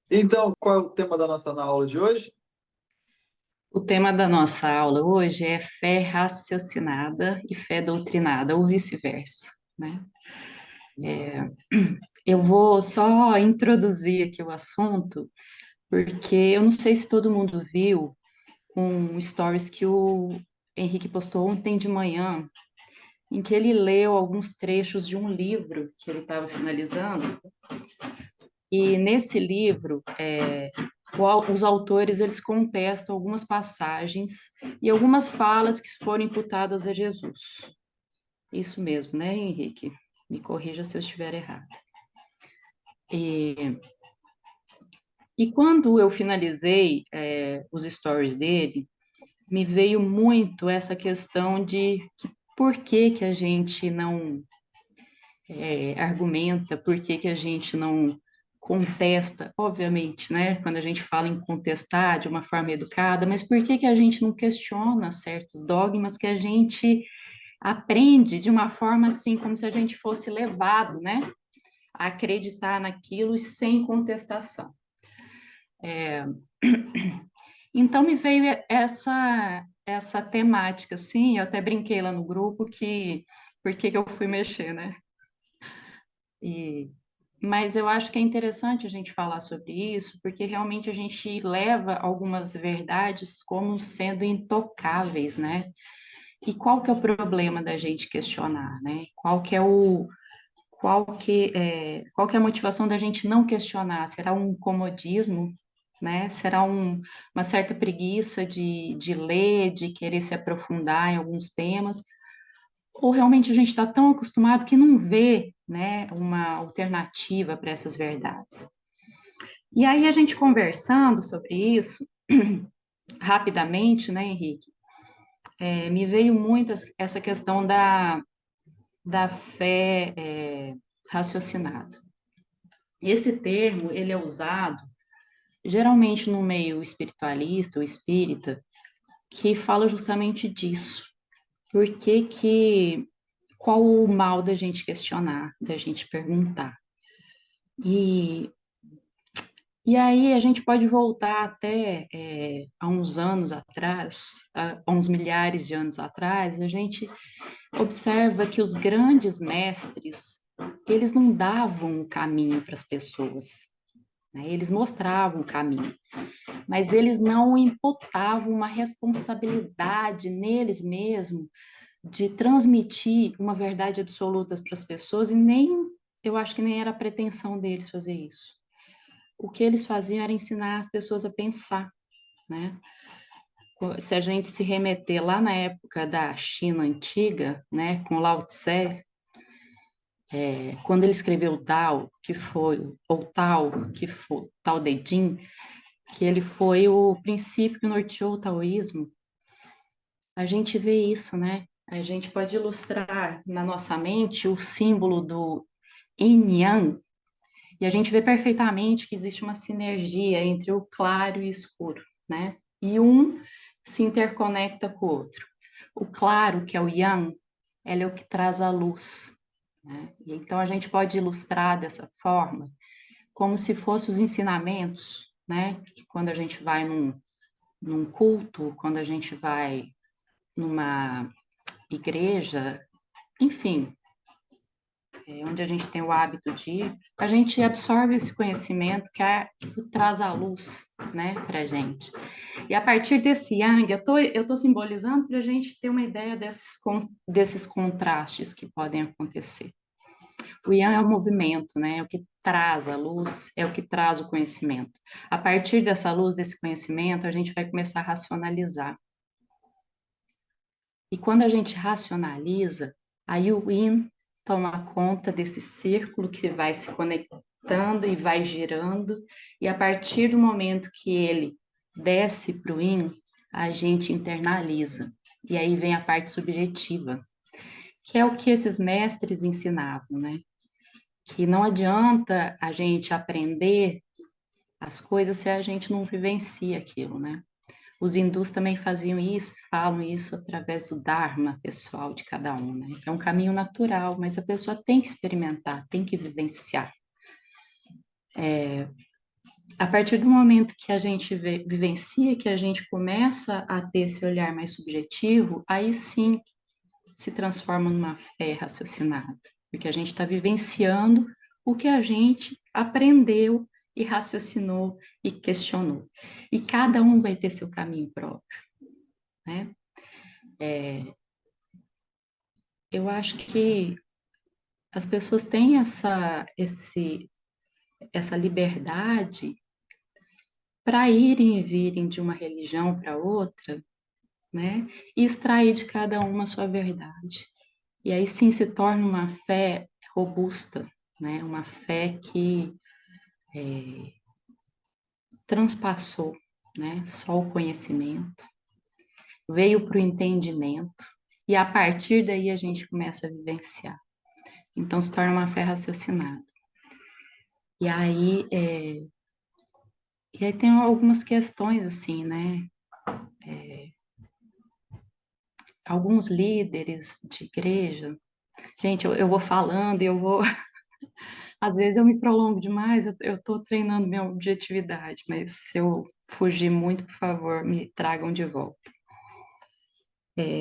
Então, qual é o tema da nossa aula de hoje? O tema da nossa aula hoje é fé raciocinada e fé doutrinada, ou vice-versa, né? Eu vou só introduzir aqui o assunto, porque eu não sei se todo mundo viu um stories que o Henrique postou ontem de manhã, em que ele leu alguns trechos de um livro que ele estava finalizando, e nesse livro, os autores eles contestam algumas passagens e algumas falas que foram imputadas a Jesus. Isso mesmo, né, Henrique? Me corrija se eu estiver errado. E, e quando eu finalizei os stories dele, me veio muito essa questão de por que que a gente não argumenta, por que que a gente não contesta, obviamente, né? Quando a gente fala em contestar de uma forma educada, mas por que que a gente não questiona certos dogmas que a gente aprende de uma forma assim, como se a gente fosse levado, né? A acreditar naquilo sem contestação. Então me veio essa temática, assim, eu até brinquei lá no grupo que por que que eu fui mexer, né? E, mas eu acho que é interessante a gente falar sobre isso, porque realmente a gente leva algumas verdades como sendo intocáveis, né? E qual que é o problema da gente questionar, né? Qual que é a motivação da gente não questionar? Será um comodismo, né? Será uma certa preguiça de ler, de querer se aprofundar em alguns temas? Ou realmente a gente está tão acostumado que não vê, né, uma alternativa para essas verdades? E aí a gente conversando sobre isso, rapidamente, né, Henrique, me veio muito essa questão da fé raciocinada. Esse termo, ele é usado geralmente no meio espiritualista ou espírita, que fala justamente disso. Por que que, qual o mal da gente questionar, da gente perguntar? E, e aí a gente pode voltar até há uns anos atrás, há uns milhares de anos atrás, a gente observa que os grandes mestres, eles não davam o caminho para as pessoas, né? Eles mostravam o caminho, mas eles não imputavam uma responsabilidade neles mesmos de transmitir uma verdade absoluta para as pessoas e nem, eu acho que nem era a pretensão deles fazer isso. O que eles faziam era ensinar as pessoas a pensar, né? Se a gente se remeter lá na época da China antiga, né, com Lao Tse, quando ele escreveu o Tao, que foi, ou Tao, que foi Tao Te Ching, que ele foi o princípio que norteou o taoísmo, a gente vê isso, né? A gente pode ilustrar na nossa mente o símbolo do Yin Yang, e a gente vê perfeitamente que existe uma sinergia entre o claro e o escuro, né? E um se interconecta com o outro. O claro, que é o Yang, ele é o que traz a luz, né? E então a gente pode ilustrar dessa forma, como se fossem os ensinamentos, né? Que quando a gente vai num culto, quando a gente vai numa igreja, enfim, onde a gente tem o hábito de ir, a gente absorve esse conhecimento que traz a luz, né, para a gente. E a partir desse yang, eu tô simbolizando para a gente ter uma ideia desses contrastes que podem acontecer. O yang é o movimento, né, é o que traz a luz, é o que traz o conhecimento. A partir dessa luz, desse conhecimento, a gente vai começar a racionalizar. E quando a gente racionaliza, aí o yin toma conta desse círculo que vai se conectando e vai girando, e a partir do momento que ele desce para o yin, a gente internaliza. E aí vem a parte subjetiva, que é o que esses mestres ensinavam, né? Que não adianta a gente aprender as coisas se a gente não vivencia aquilo, né? Os hindus também faziam isso, falam isso através do Dharma pessoal de cada um, né? Que é um caminho natural, mas a pessoa tem que experimentar, tem que vivenciar. A partir do momento que a gente vivencia, que a gente começa a ter esse olhar mais subjetivo, aí sim se transforma numa fé raciocinada, porque a gente está vivenciando o que a gente aprendeu e raciocinou e questionou. E cada um vai ter seu caminho próprio, né? Eu acho que as pessoas têm essa liberdade para irem e virem de uma religião para outra, né? E extrair de cada uma a sua verdade. E aí sim se torna uma fé robusta, né? Uma fé que transpassou, né? Só o conhecimento, veio para o entendimento, e a partir daí a gente começa a vivenciar. Então se torna uma fé raciocinada. E aí, tem algumas questões assim, né? Alguns líderes de igreja. Gente, eu vou falando e eu vou. Às vezes eu me prolongo demais, eu estou treinando minha objetividade, mas se eu fugir muito, por favor, me tragam de volta.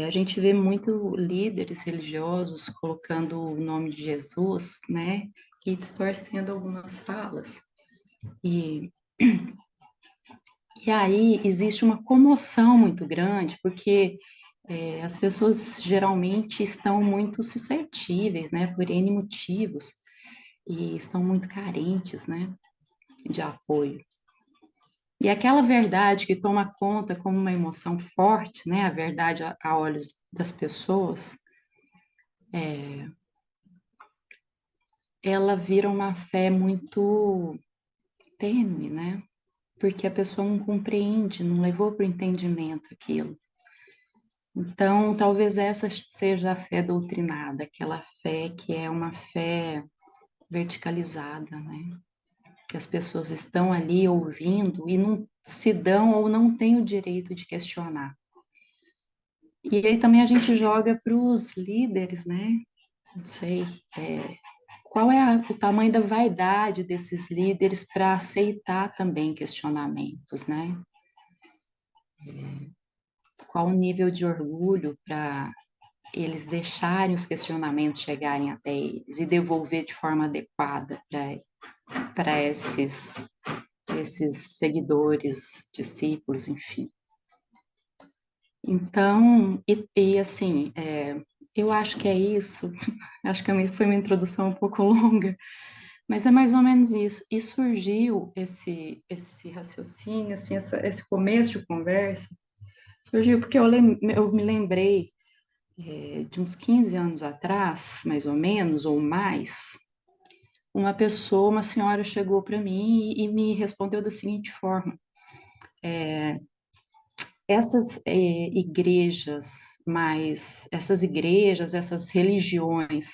A gente vê muito líderes religiosos colocando o nome de Jesus, né, e distorcendo algumas falas. E, e aí existe uma comoção muito grande, porque as pessoas geralmente estão muito suscetíveis, né, por N motivos, e estão muito carentes, né, de apoio. E aquela verdade que toma conta como uma emoção forte, né, a verdade a olhos das pessoas, ela vira uma fé muito tênue, né? Porque a pessoa não compreende, não levou para o entendimento aquilo. Então, talvez essa seja a fé doutrinada, aquela fé que é uma fé verticalizada, né? Que as pessoas estão ali ouvindo e não se dão ou não têm o direito de questionar. E aí também a gente joga para os líderes, né? Não sei, qual é o tamanho da vaidade desses líderes para aceitar também questionamentos, né? Qual o nível de orgulho para eles deixarem os questionamentos chegarem até eles e devolver de forma adequada para esses seguidores, discípulos, enfim. Então, assim, eu acho que é isso. Acho que foi uma introdução um pouco longa, mas é mais ou menos isso. E surgiu esse raciocínio, assim, esse começo de conversa, surgiu porque eu me lembrei de uns 15 anos atrás, mais ou menos, ou mais, uma senhora chegou para mim e me respondeu da seguinte forma: essas religiões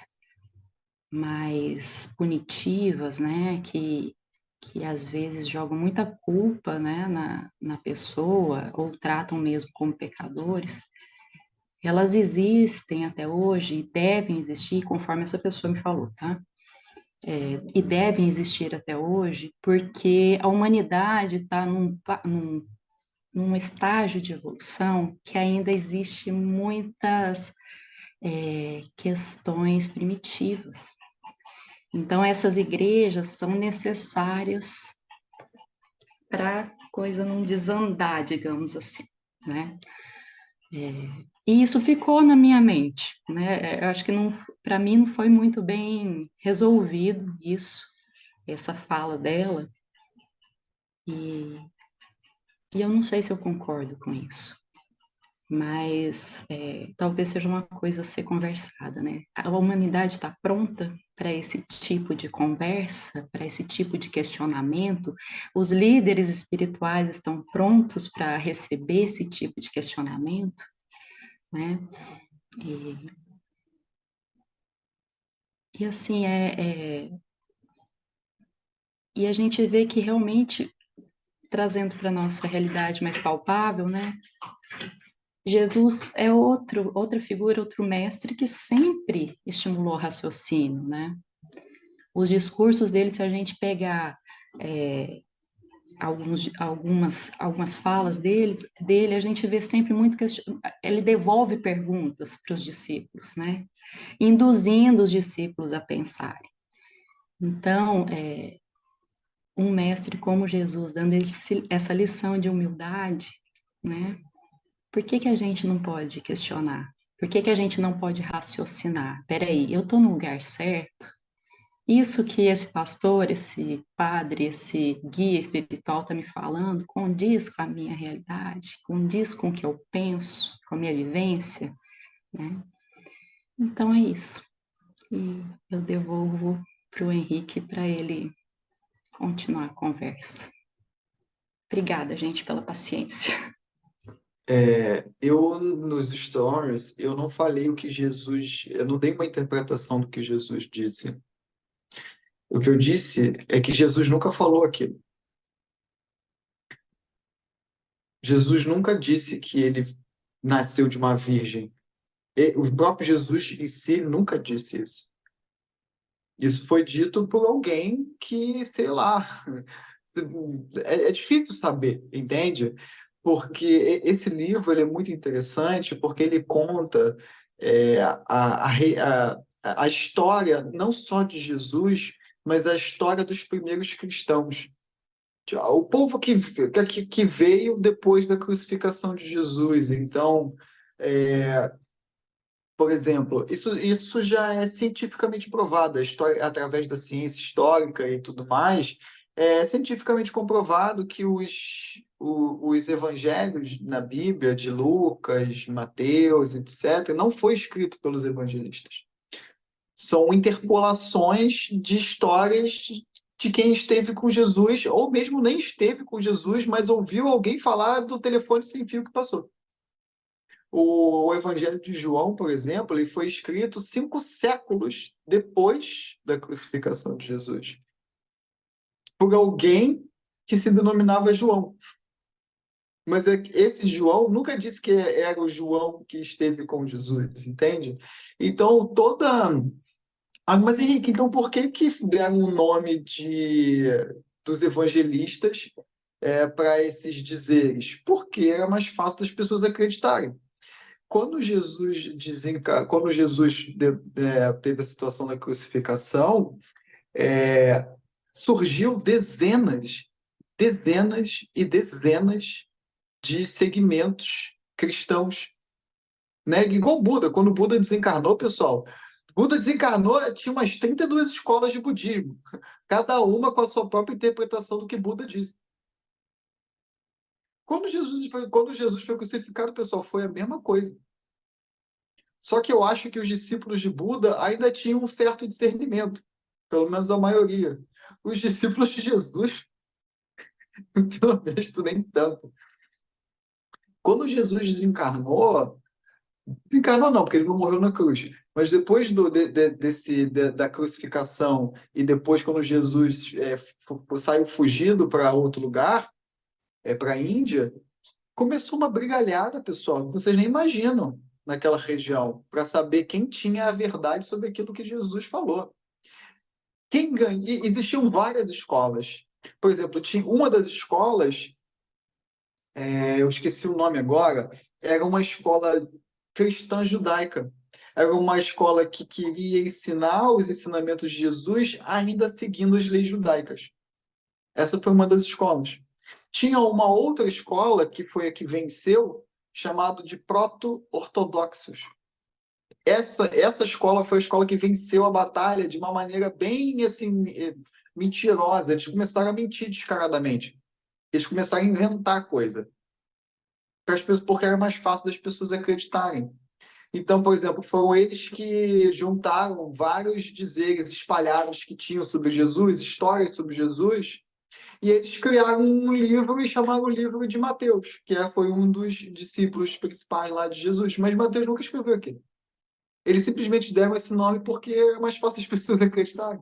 mais punitivas, né, que às vezes jogam muita culpa, né, na pessoa ou tratam mesmo como pecadores, elas existem até hoje e devem existir, conforme essa pessoa me falou, tá? E devem existir até hoje porque a humanidade está num estágio de evolução que ainda existe muitas questões primitivas. Então, essas igrejas são necessárias para a coisa não desandar, digamos assim, né? E isso ficou na minha mente, né? Eu acho que para mim não foi muito bem resolvido isso, essa fala dela, e, e eu não sei se eu concordo com isso. Mas talvez seja uma coisa a ser conversada, né? A humanidade está pronta para esse tipo de conversa, para esse tipo de questionamento? Os líderes espirituais estão prontos para receber esse tipo de questionamento, né? E, e assim, e a gente vê que realmente, trazendo para a nossa realidade mais palpável, né? Jesus é outra figura, outro mestre que sempre estimulou o raciocínio, né? Os discursos dele, se a gente pegar algumas falas dele, a gente vê sempre muito ele devolve perguntas para os discípulos, né? Induzindo os discípulos a pensarem. Então, um mestre como Jesus, dando essa lição de humildade, né? Por que que a gente não pode questionar? Por que que a gente não pode raciocinar? Peraí, eu estou no lugar certo? Isso que esse pastor, esse padre, esse guia espiritual está me falando condiz com a minha realidade, condiz com o que eu penso, com a minha vivência, né? Então é isso. E eu devolvo para o Henrique para ele continuar a conversa. Obrigada, gente, pela paciência. Eu, nos stories, eu não falei o que Jesus, eu não dei uma interpretação do que Jesus disse. O que eu disse é que Jesus nunca falou aquilo. Jesus nunca disse que ele nasceu de uma virgem. O próprio Jesus em si nunca disse isso. Isso foi dito por alguém que, sei lá, é difícil saber, entende? Porque esse livro ele é muito interessante porque ele conta a história não só de Jesus, mas a história dos primeiros cristãos. O povo que veio depois da crucificação de Jesus. Então, é, por exemplo, isso já é cientificamente provado, a história, através da ciência histórica e tudo mais, é cientificamente comprovado que os evangelhos na Bíblia, de Lucas, Mateus, etc., não foi escrito pelos evangelistas. São interpolações de histórias de quem esteve com Jesus, ou mesmo nem esteve com Jesus, mas ouviu alguém falar do telefone sem fio que passou. O Evangelho de João, por exemplo, ele foi escrito 5 séculos depois da crucificação de Jesus, por alguém que se denominava João. Mas esse João nunca disse que era o João que esteve com Jesus, entende? Então, mas Henrique, então por que que deram o nome dos evangelistas para esses dizeres? Porque era mais fácil das pessoas acreditarem. Quando Jesus teve a situação da crucificação, é, surgiu dezenas e dezenas de segmentos cristãos, né? Igual Buda. Quando Buda desencarnou, pessoal, Buda desencarnou, tinha umas 32 escolas de budismo, cada uma com a sua própria interpretação do que Buda disse. Quando Jesus foi crucificado, pessoal, foi a mesma coisa. Só que eu acho que os discípulos de Buda ainda tinham um certo discernimento, pelo menos a maioria. Os discípulos de Jesus, pelo visto, nem tanto. Quando Jesus desencarnou não, porque ele não morreu na cruz, mas depois da crucificação e depois quando Jesus saiu fugido para outro lugar, para a Índia, começou uma brigalhada, pessoal, que vocês nem imaginam naquela região, para saber quem tinha a verdade sobre aquilo que Jesus falou. Quem ganha? Existiam várias escolas. Por exemplo, tinha uma das escolas, eu esqueci o nome agora, era uma escola cristã judaica. Era uma escola que queria ensinar os ensinamentos de Jesus ainda seguindo as leis judaicas. Essa foi uma das escolas. Tinha uma outra escola, que foi a que venceu, chamado de proto-ortodoxos. Essa escola foi a escola que venceu a batalha de uma maneira bem assim, mentirosa. Eles começaram a mentir descaradamente. Eles começaram a inventar coisa. Porque era mais fácil das pessoas acreditarem. Então, por exemplo, foram eles que juntaram vários dizeres espalhados que tinham sobre Jesus, histórias sobre Jesus, e eles criaram um livro e chamaram o livro de Mateus, que foi um dos discípulos principais lá de Jesus. Mas Mateus nunca escreveu aquilo. Eles simplesmente deram esse nome porque é mais fácil as pessoas acreditarem.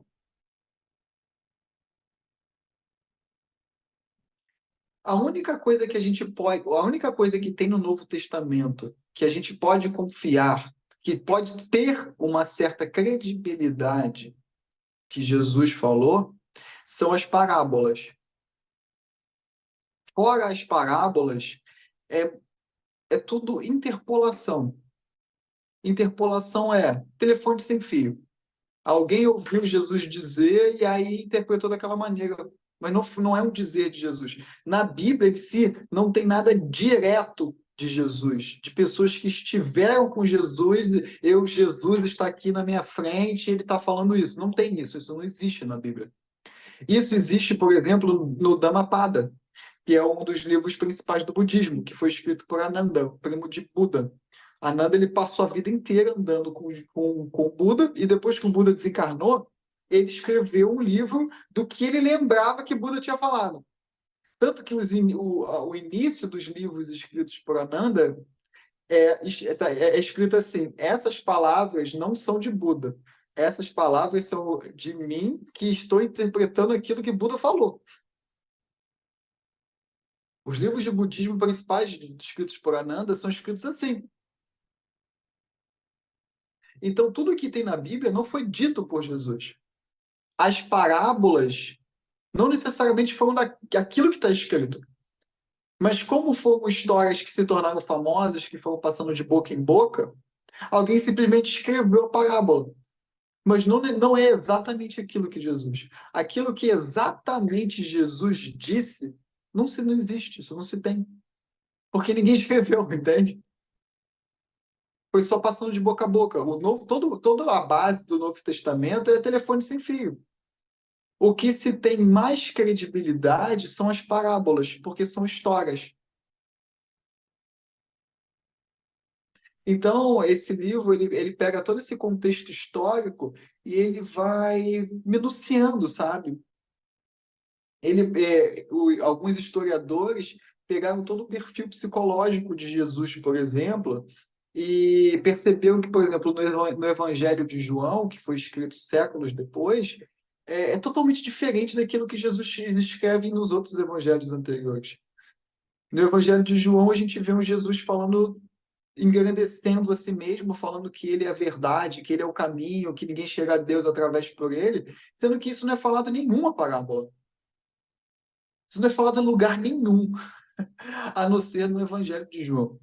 A única coisa que tem no Novo Testamento que a gente pode confiar, que pode ter uma certa credibilidade que Jesus falou, são as parábolas. Fora as parábolas, é, é tudo interpolação. Interpolação é telefone sem fio. Alguém ouviu Jesus dizer e aí interpretou daquela maneira. Mas não é um dizer de Jesus. Na Bíblia em si, não tem nada direto de Jesus, de pessoas que estiveram com Jesus, Jesus está aqui na minha frente e ele está falando isso. Não tem isso, isso não existe na Bíblia. Isso existe, por exemplo, no Dhammapada, que é um dos livros principais do budismo, que foi escrito por Ananda, primo de Buda. Ananda ele passou a vida inteira andando com o Buda, e depois que o Buda desencarnou, ele escreveu um livro do que ele lembrava que Buda tinha falado. Tanto que o início dos livros escritos por Ananda é escrito assim: essas palavras não são de Buda. Essas palavras são de mim que estou interpretando aquilo que Buda falou. Os livros de budismo principais escritos por Ananda são escritos assim. Então, tudo que tem na Bíblia não foi dito por Jesus. As parábolas não necessariamente foram daquilo que está escrito, mas como foram histórias que se tornaram famosas, que foram passando de boca em boca, alguém simplesmente escreveu a parábola. Mas não é exatamente aquilo que Jesus. Aquilo que exatamente Jesus disse, não existe, isso não se tem. Porque ninguém escreveu, entende? Foi só passando de boca a boca. Toda a base do Novo Testamento é telefone sem fio. O que se tem mais credibilidade são as parábolas, porque são histórias. Então, esse livro, ele pega todo esse contexto histórico e ele vai minuciando, sabe? Alguns historiadores pegaram todo o perfil psicológico de Jesus, por exemplo, e perceberam que, por exemplo, no Evangelho de João, que foi escrito séculos depois, é totalmente diferente daquilo que Jesus escreve nos outros evangelhos anteriores. No Evangelho de João, a gente vê um Jesus falando, engrandecendo a si mesmo, falando que ele é a verdade, que ele é o caminho, que ninguém chega a Deus através por ele, sendo que isso não é falado em nenhuma parábola. Isso não é falado em lugar nenhum, a não ser no Evangelho de João.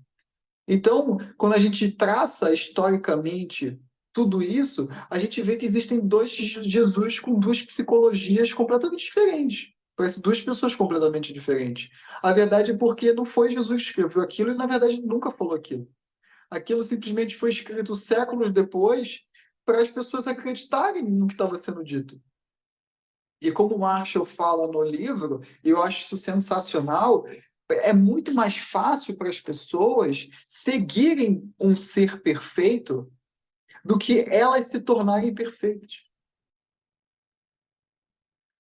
Então, quando a gente traça historicamente tudo isso, a gente vê que existem dois Jesus com duas psicologias completamente diferentes. Parece duas pessoas completamente diferentes. A verdade é porque não foi Jesus que escreveu aquilo e, na verdade, nunca falou aquilo. Aquilo simplesmente foi escrito séculos depois para as pessoas acreditarem no que estava sendo dito. E como o Marshall fala no livro, eu acho isso sensacional, é muito mais fácil para as pessoas seguirem um ser perfeito do que elas se tornarem perfeitas.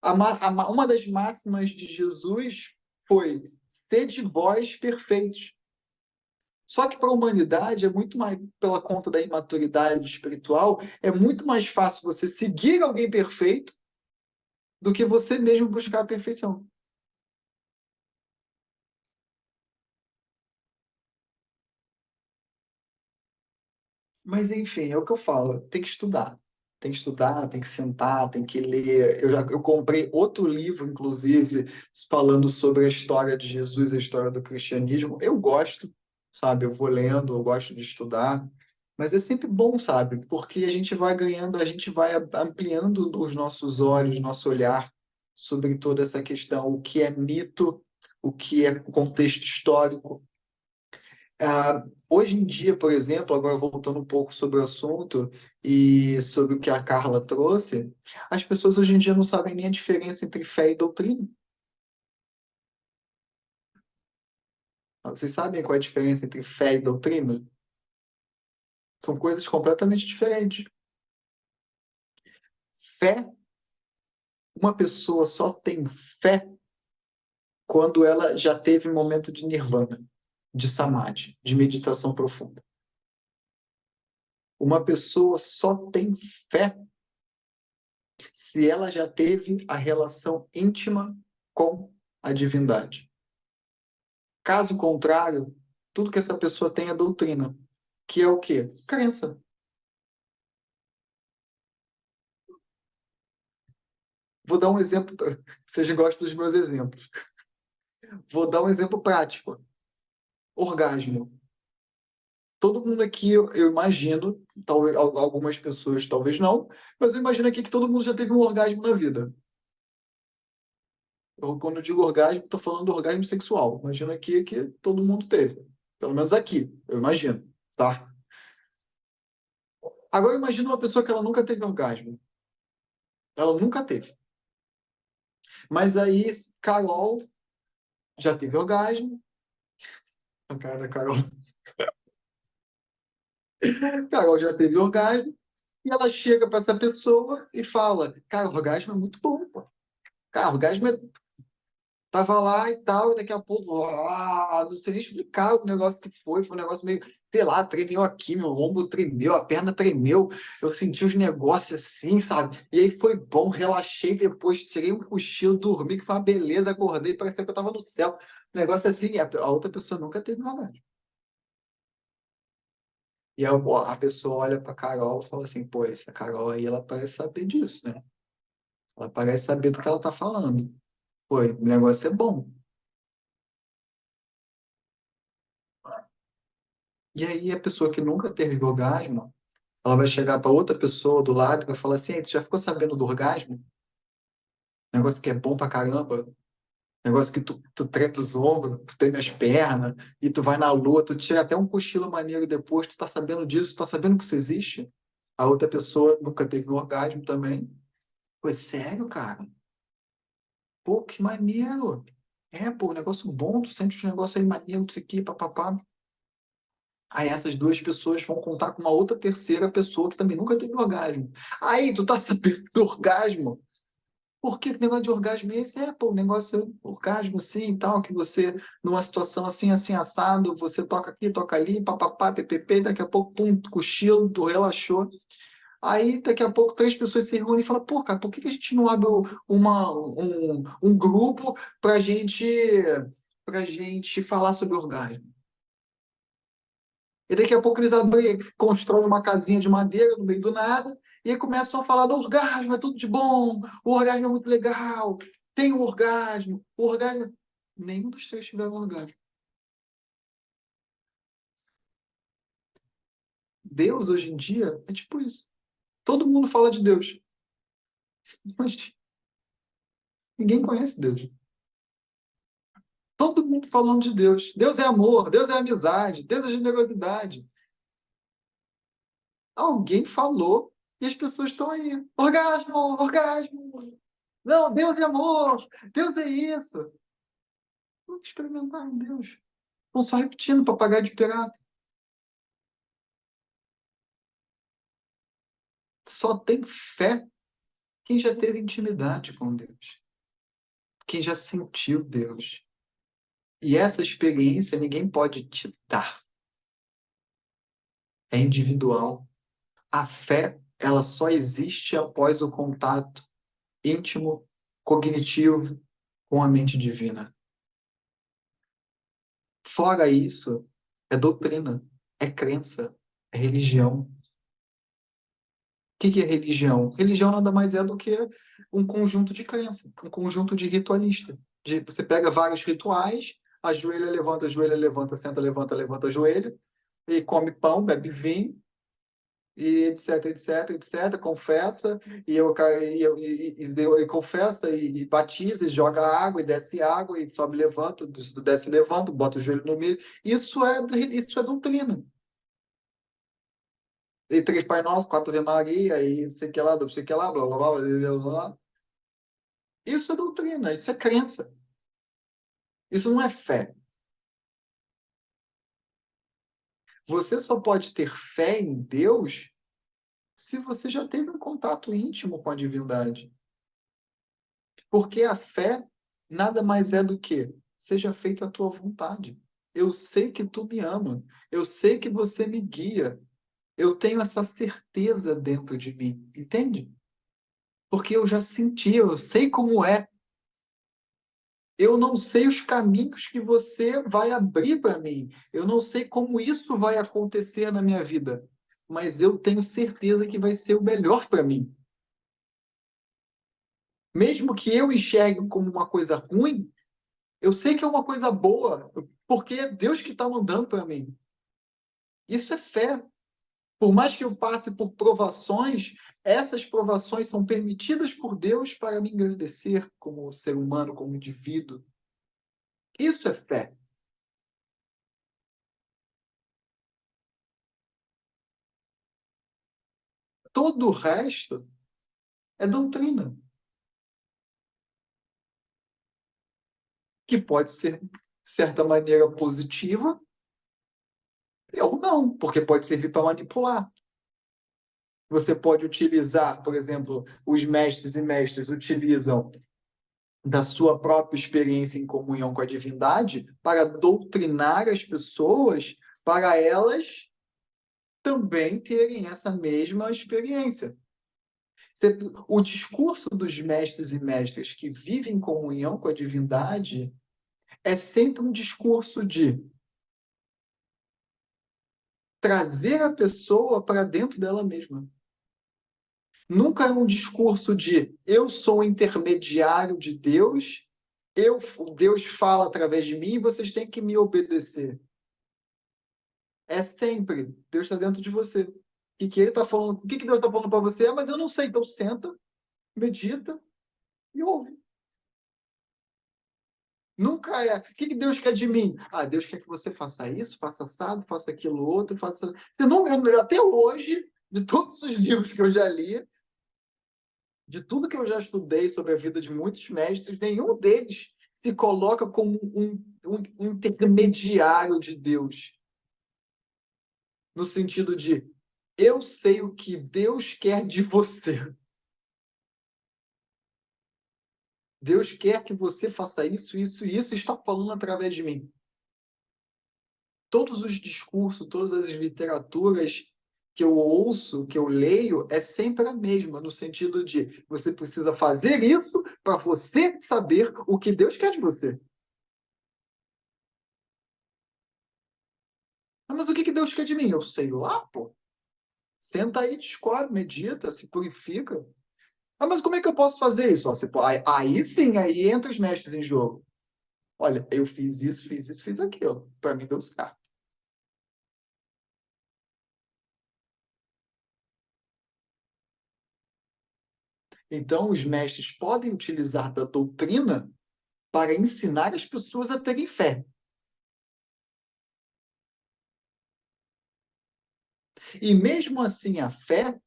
Uma das máximas de Jesus foi: sede vós perfeitos. Só que para a humanidade é muito mais, pela conta da imaturidade espiritual, é muito mais fácil você seguir alguém perfeito do que você mesmo buscar a perfeição. Mas, enfim, é o que eu falo, tem que estudar. Tem que estudar, tem que sentar, tem que ler. Eu comprei outro livro, inclusive, falando sobre a história de Jesus, a história do cristianismo. Eu gosto, sabe? Eu vou lendo, eu gosto de estudar. Mas é sempre bom, sabe? Porque a gente vai ganhando, a gente vai ampliando os nossos olhos, nosso olhar sobre toda essa questão, o que é mito, o que é contexto histórico. Hoje em dia, por exemplo, agora voltando um pouco sobre o assunto e sobre o que a Carla trouxe, as pessoas hoje em dia não sabem nem a diferença entre fé e doutrina. Vocês sabem qual é a diferença entre fé e doutrina? São coisas completamente diferentes. Fé, uma pessoa só tem fé quando ela já teve um momento de nirvana, de samadhi, de meditação profunda. Uma pessoa só tem fé se ela já teve a relação íntima com a divindade. Caso contrário, tudo que essa pessoa tem é doutrina, que é o quê? Crença. Vou dar um exemplo, vocês gostam dos meus exemplos. Vou dar um exemplo prático. Orgasmo. Todo mundo aqui, eu imagino, talvez algumas pessoas talvez não, mas eu imagino aqui que todo mundo já teve um orgasmo na vida. Quando eu digo orgasmo, estou falando do orgasmo sexual. Imagino aqui que todo mundo teve. Pelo menos aqui, eu imagino, tá? Agora imagina uma pessoa que ela nunca teve orgasmo. Ela nunca teve. Mas aí, Carol já teve orgasmo. A cara da Carol. Carol já teve orgasmo. E ela chega para essa pessoa e fala: Cara, o orgasmo é muito bom, pô. Cara, o orgasmo é. Tava lá e tal, e daqui a pouco, não sei nem explicar o negócio que foi. Foi um negócio meio, sei lá, tremeu aqui, meu ombro tremeu, a perna tremeu. Eu senti os negócios assim, sabe? E aí foi bom, relaxei depois, tirei um cochilo, dormi, que foi uma beleza, acordei, parecia que eu tava no céu. O negócio assim, e a outra pessoa nunca teve orgasmo. E a pessoa olha pra Carol e fala assim, pô, essa Carol aí, ela parece saber disso, né? Ela parece saber do que ela tá falando. Pô, o negócio é bom. E aí a pessoa que nunca teve orgasmo, ela vai chegar para outra pessoa do lado e vai falar assim, "Ei, tu já ficou sabendo do orgasmo? Negócio que é bom pra caramba. Negócio que tu trepa os ombros, tu treme as pernas, e tu vai na lua, tu tira até um cochilo maneiro depois, tu tá sabendo disso, tu tá sabendo que isso existe? A outra pessoa nunca teve um orgasmo também. Pô, é sério, cara? Pô, que maneiro. É, pô, negócio bom, tu sente um negócio aí maneiro, isso aqui, papapá. Aí essas duas pessoas vão contar com uma outra terceira pessoa que também nunca teve orgasmo. Aí, tu tá sabendo do orgasmo? Por que negócio de orgasmo é esse? É, pô, o negócio é orgasmo assim e tal, que você, numa situação assim, assim, assado, você toca aqui, toca ali, papapá, ppp, daqui a pouco, pum, cochilo, tu relaxou. Aí, daqui a pouco, três pessoas se reúnem e falam, pô, cara, por que que a gente não abre um grupo pra gente falar sobre orgasmo? E daqui a pouco eles abrem, constroem uma casinha de madeira no meio do nada e aí começam a falar do orgasmo, é tudo de bom, o orgasmo é muito legal, tem o orgasmo, o orgasmo. Nenhum dos três tiveram orgasmo. Deus, hoje em dia, é tipo isso. Todo mundo fala de Deus, mas ninguém conhece Deus. Todo mundo falando de Deus. Deus é amor, Deus é amizade, Deus é generosidade. Alguém falou e as pessoas estão aí. Orgasmo, orgasmo. Não, Deus é amor, Deus é isso. Vamos experimentar em Deus. Estão só repetindo papagaio de pirata. Só tem fé quem já teve intimidade com Deus, quem já sentiu Deus. E essa experiência ninguém pode te dar. É individual. A fé, ela só existe após o contato íntimo, cognitivo com a mente divina. Fora isso, é doutrina, é crença, é religião. Que é religião? Religião nada mais é do que um conjunto de crença, um conjunto de ritualista. Você pega vários rituais, ajoelha, levanta, senta, levanta, levanta, ajoelha, e come pão, bebe vinho, e etc, etc, etc, confessa, e confessa, e batiza, e joga água, e sobe, levanta, desce, levanta, bota o joelho no milho. Isso é doutrina. E três Pai Nosso, quatro Ave Maria, e não sei o que lá, não sei o que lá, blá, blá, blá, blá, blá, blá. Isso é doutrina, isso é crença. Isso não é fé. Você só pode ter fé em Deus se você já teve um contato íntimo com a divindade. Porque a fé nada mais é do que seja feita a tua vontade. Eu sei que tu me ama. Eu sei que você me guia. Eu tenho essa certeza dentro de mim, entende? Porque eu já senti, eu sei como é. Eu não sei os caminhos que você vai abrir para mim. Eu não sei como isso vai acontecer na minha vida. Mas eu tenho certeza que vai ser o melhor para mim. Mesmo que eu enxergue como uma coisa ruim, Eu sei que é uma coisa boa, porque é Deus que está mandando para mim. Isso é fé. Por mais que eu passe por provações, essas provações são permitidas por Deus para me engrandecer como ser humano, como indivíduo. Isso é fé. Todo o resto é doutrina, que pode ser, de certa maneira, positiva ou não, porque pode servir para manipular. Você pode utilizar, por exemplo, os mestres e mestres utilizam da sua própria experiência em comunhão com a divindade para doutrinar as pessoas, para elas também terem essa mesma experiência. O discurso dos mestres e mestras que vivem em comunhão com a divindade é sempre um discurso de trazer a pessoa para dentro dela mesma. Nunca é um discurso de eu sou o intermediário de Deus, Deus fala através de mim e vocês têm que me obedecer. É sempre Deus está dentro de você. Que ele está falando? O que Deus está falando para você? Mas eu não sei. Então senta, medita e ouve. Nunca é. O que Deus quer de mim? Deus quer que você faça isso, faça assado, faça aquilo outro, faça. Você não, até hoje, de todos os livros que eu já li, de tudo que eu já estudei sobre a vida de muitos mestres, nenhum deles se coloca como um intermediário de Deus, no sentido de eu sei o que Deus quer de você. Deus quer que você faça isso, isso e isso, e está falando através de mim. Todos os discursos, todas as literaturas que eu ouço, que eu leio, é sempre a mesma, no sentido de você precisa fazer isso para você saber o que Deus quer de você. Mas o que Deus quer de mim? Eu sei lá, pô. Senta aí, descobre, medita, se purifica. Mas como é que eu posso fazer isso? Aí sim, aí entra os mestres em jogo. Olha, eu fiz isso, fiz aquilo. Para mim deu certo. Então, os mestres podem utilizar da doutrina para ensinar as pessoas a terem fé. E mesmo assim, a fé,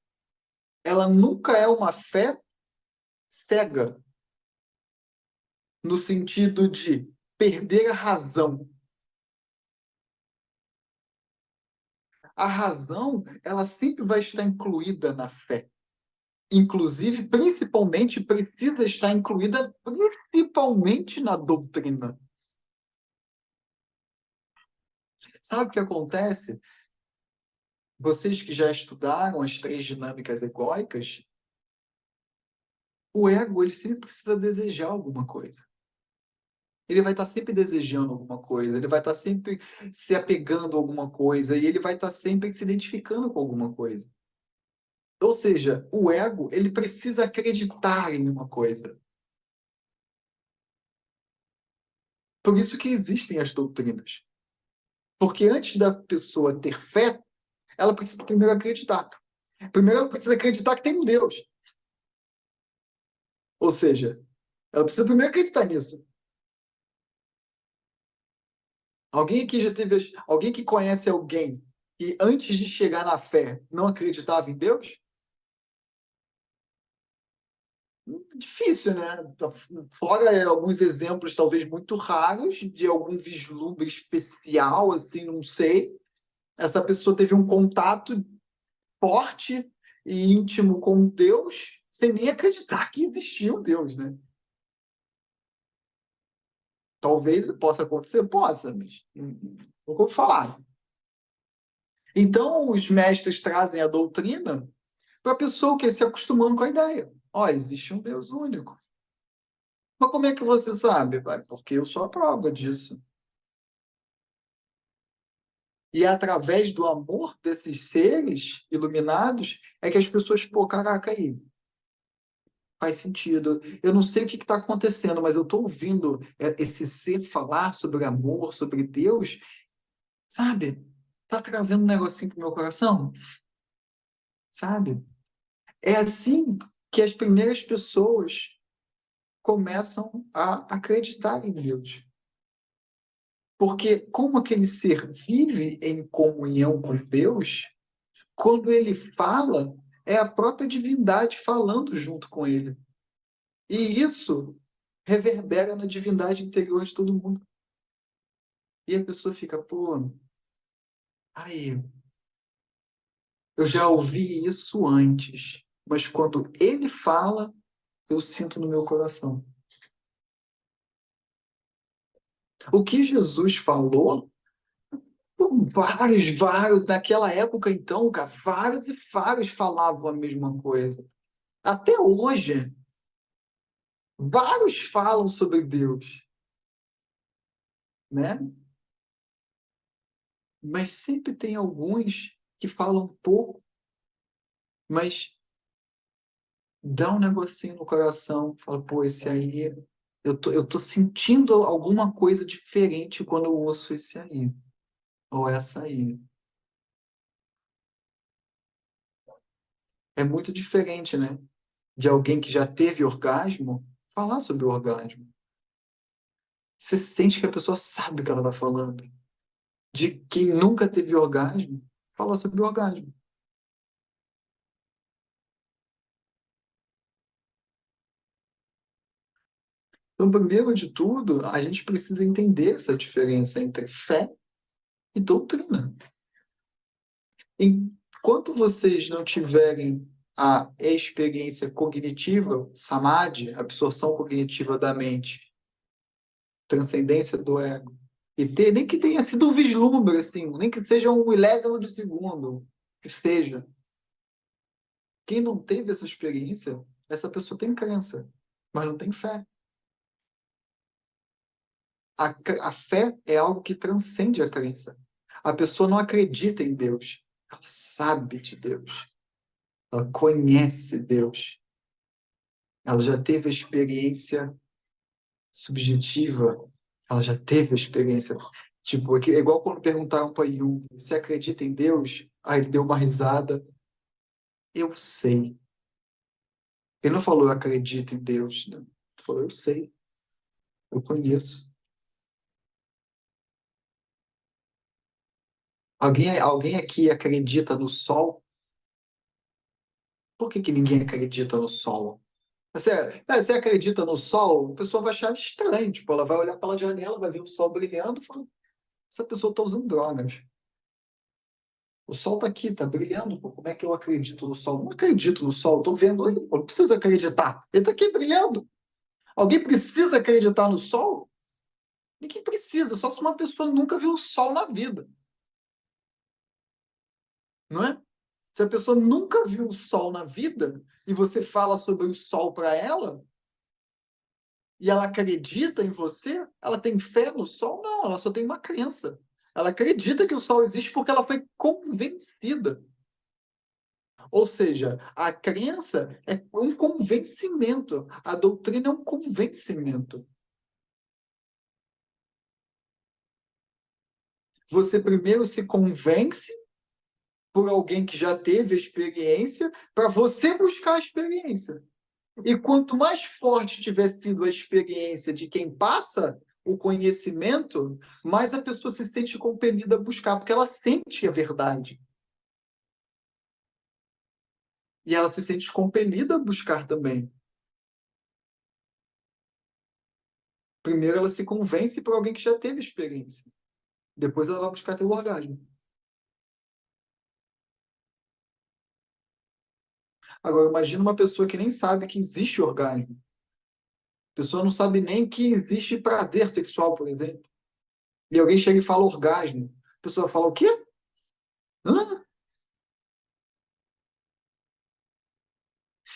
ela nunca é uma fé cega, no sentido de perder a razão. A razão, ela sempre vai estar incluída na fé. Inclusive, principalmente, precisa estar incluída principalmente na doutrina. Sabe o que acontece? Vocês que já estudaram as três dinâmicas egóicas, o ego ele sempre precisa desejar alguma coisa. Ele vai estar sempre desejando alguma coisa, ele vai estar sempre se apegando a alguma coisa e ele vai estar sempre se identificando com alguma coisa. Ou seja, o ego ele precisa acreditar em uma coisa. Por isso que existem as doutrinas. Porque antes da pessoa ter fé, ela precisa primeiro acreditar. Primeiro ela precisa acreditar que tem um Deus. Ou seja, ela precisa primeiro acreditar nisso. Alguém aqui já teve. Alguém que conhece alguém que antes de chegar na fé não acreditava em Deus? Difícil, né? Fora alguns exemplos, talvez muito raros, de algum vislumbre especial, assim, não sei. Essa pessoa teve um contato forte e íntimo com Deus, sem nem acreditar que existia um Deus, né? Talvez possa acontecer, possa, mas não vou falar. Então, os mestres trazem a doutrina para a pessoa que se acostumando com a ideia. Existe um Deus único. Mas como é que você sabe? Porque eu sou a prova disso. E é através do amor desses seres iluminados é que as pessoas, caraca aí, faz sentido. Eu não sei o que está acontecendo, mas eu estou ouvindo esse ser falar sobre amor, sobre Deus, sabe? Tá trazendo um negocinho pro meu coração, sabe? É assim que as primeiras pessoas começam a acreditar em Deus. Porque como aquele ser vive em comunhão com Deus, quando ele fala, é a própria divindade falando junto com ele. E isso reverbera na divindade interior de todo mundo. E a pessoa fica, pô, aí, eu já ouvi isso antes, mas quando ele fala, eu sinto no meu coração. O que Jesus falou, pô, vários, naquela época então, cara, vários e vários falavam a mesma coisa. Até hoje, vários falam sobre Deus, né? Mas sempre tem alguns que falam pouco, mas dá um negocinho no coração, fala, pô, esse aí, eu tô sentindo alguma coisa diferente quando eu ouço esse aí, ou essa aí. É muito diferente, né? De alguém que já teve orgasmo, falar sobre o orgasmo. Você sente que a pessoa sabe o que ela está falando. De quem nunca teve orgasmo, falar sobre o orgasmo. Então, primeiro de tudo, a gente precisa entender essa diferença entre fé e doutrina. Enquanto vocês não tiverem a experiência cognitiva, samadhi, absorção cognitiva da mente, transcendência do ego, e ter, nem que tenha sido um vislumbre, assim, nem que seja um milésimo de segundo, que seja. Quem não teve essa experiência, essa pessoa tem crença, mas não tem fé. A fé é algo que transcende a crença. A pessoa não acredita em Deus, ela sabe de Deus, ela conhece Deus, ela já teve a experiência subjetiva, ela já teve a experiência. Tipo, é igual quando perguntaram para Jung, você acredita em Deus? Aí ele deu uma risada. Eu sei. Ele não falou, eu acredito em Deus. Né? Ele falou, eu sei, eu conheço. Alguém aqui acredita no sol? Por que ninguém acredita no sol? Você acredita no sol? A pessoa vai achar estranho. Tipo, ela vai olhar pela janela, vai ver o sol brilhando e fala, essa pessoa está usando drogas. O sol está aqui, está brilhando. Pô, como é que eu acredito no sol? Não acredito no sol, estou vendo ele. Pô, não preciso acreditar. Ele está aqui brilhando. Alguém precisa acreditar no sol? Ninguém precisa, só se uma pessoa nunca viu o sol na vida. Não é? Se a pessoa nunca viu o sol na vida e você fala sobre o sol para ela e ela acredita em você, ela tem fé no sol? Não, ela só tem uma crença. Ela acredita que o sol existe porque ela foi convencida. Ou seja, a crença é um convencimento. A doutrina é um convencimento. Você primeiro se convence por alguém que já teve a experiência para você buscar a experiência. E quanto mais forte tiver sido a experiência de quem passa o conhecimento, mais a pessoa se sente compelida a buscar, porque ela sente a verdade. E ela se sente compelida a buscar também. Primeiro ela se convence por alguém que já teve experiência. Depois ela vai buscar ter o orgasmo. Agora, imagina uma pessoa que nem sabe que existe orgasmo. A pessoa não sabe nem que existe prazer sexual, por exemplo. E alguém chega e fala orgasmo. A pessoa fala o quê? Hã?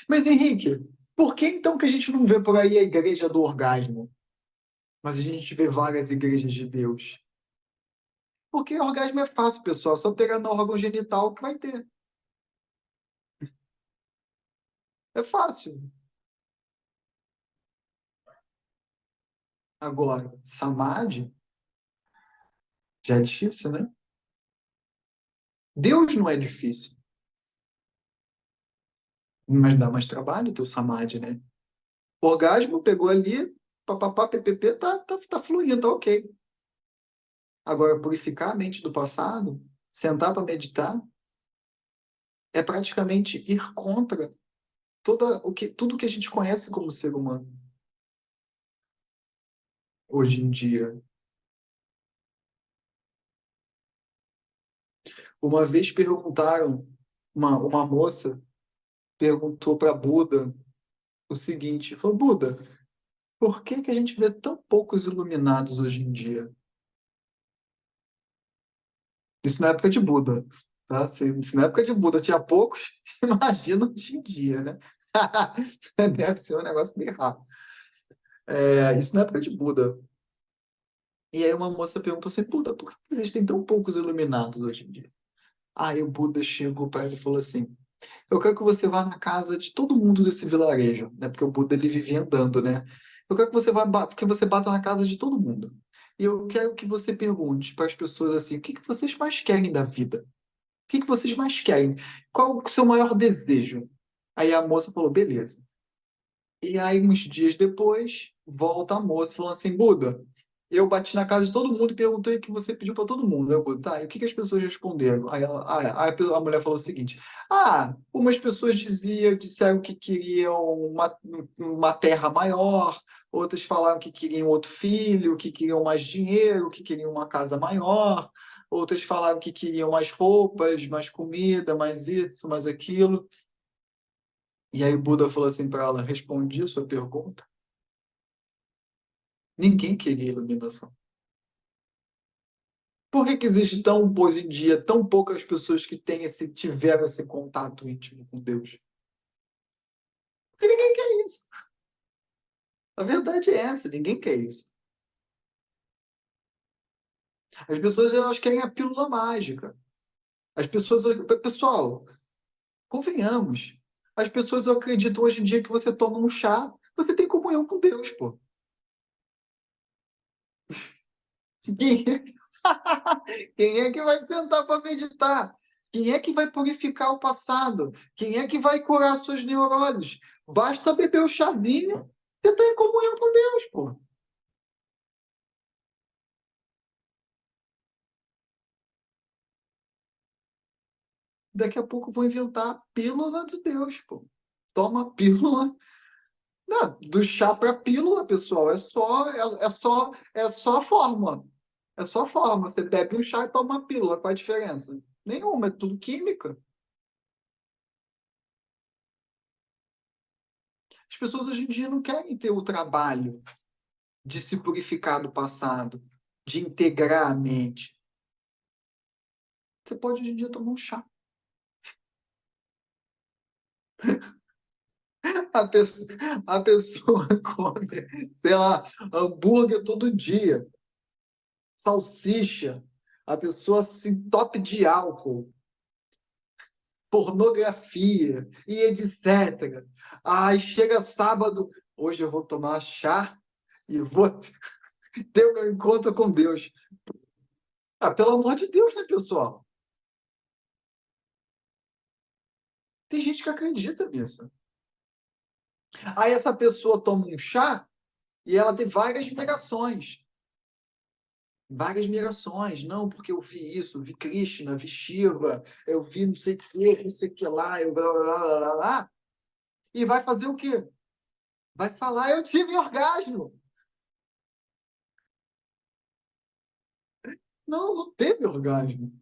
Mas, Henrique, por que então que a gente não vê por aí a igreja do orgasmo? Mas a gente vê várias igrejas de Deus. Porque orgasmo é fácil, pessoal. É só pegar no órgão genital que vai ter. É fácil. Agora, samadhi já é difícil, né? Deus não é difícil, mas dá mais trabalho ter o samadhi, né? Orgasmo, pegou ali, papapá, ppp, tá fluindo, tá ok. Agora, purificar a mente do passado, sentar para meditar, é praticamente ir contra tudo que a gente conhece como ser humano hoje em dia. Uma vez perguntaram, uma moça perguntou para Buda o seguinte, falou, Buda, por que que a gente vê tão poucos iluminados hoje em dia? Isso na época de Buda, tá? Se na época de Buda tinha poucos, imagina hoje em dia, né? Deve ser um negócio bem raro. Isso na época de Buda. E aí uma moça perguntou assim, Buda, por que existem tão poucos iluminados hoje em dia? Aí o Buda chegou para ele e falou assim, eu quero que você vá na casa de todo mundo desse vilarejo, né? Porque o Buda ele vivia andando, né? Eu quero que você que você bata na casa de todo mundo. E eu quero que você pergunte para as pessoas assim, o que que vocês mais querem da vida? O que que vocês mais querem? Qual o seu maior desejo? Aí a moça falou, beleza. E aí, uns dias depois, volta a moça falando assim, Buda, eu bati na casa de todo mundo e perguntei o que você pediu para todo mundo. Eu, Buda, tá, e o que que as pessoas responderam? Aí a mulher falou o seguinte, umas pessoas disseram que queriam uma terra maior, outras falaram que queriam outro filho, que queriam mais dinheiro, que queriam uma casa maior, outras falaram que queriam mais roupas, mais comida, mais isso, mais aquilo. E aí o Buda falou assim para ela, respondi a sua pergunta. Ninguém queria iluminação. Por que que existe tão, hoje em dia, tão poucas pessoas que tiveram esse contato íntimo com Deus? Porque ninguém quer isso. A verdade é essa, ninguém quer isso. As pessoas, elas querem a pílula mágica. As pessoas, pessoal, convenhamos. As pessoas acreditam hoje em dia que você toma um chá, você tem comunhão com Deus, pô. Quem é que vai sentar para meditar? Quem é que vai purificar o passado? Quem é que vai curar suas neuroses? Basta beber o chazinho e estar em comunhão com Deus, pô. Daqui a pouco vou inventar a pílula de Deus, pô. Toma a pílula. Não, do chá para pílula, pessoal. É só a fórmula. É só a fórmula. Você bebe um chá e toma uma pílula. Qual a diferença? Nenhuma, é tudo química. As pessoas hoje em dia não querem ter o trabalho de se purificar do passado, de integrar a mente. Você pode hoje em dia tomar um chá. A pessoa, a pessoa come, sei lá, hambúrguer todo dia, salsicha, a pessoa se entope de álcool, pornografia e etc. Aí chega sábado, hoje eu vou tomar chá e vou ter o meu encontro com Deus. Pelo amor de Deus, né, pessoal? Tem gente que acredita nisso. Aí essa pessoa toma um chá e ela tem várias migrações. Várias migrações. Não, porque eu vi isso, vi Krishna, vi Shiva, eu vi não sei o que, não sei o que lá, eu blá, blá, blá, blá, blá. E vai fazer o quê? Vai falar, eu tive orgasmo. Não, não teve orgasmo.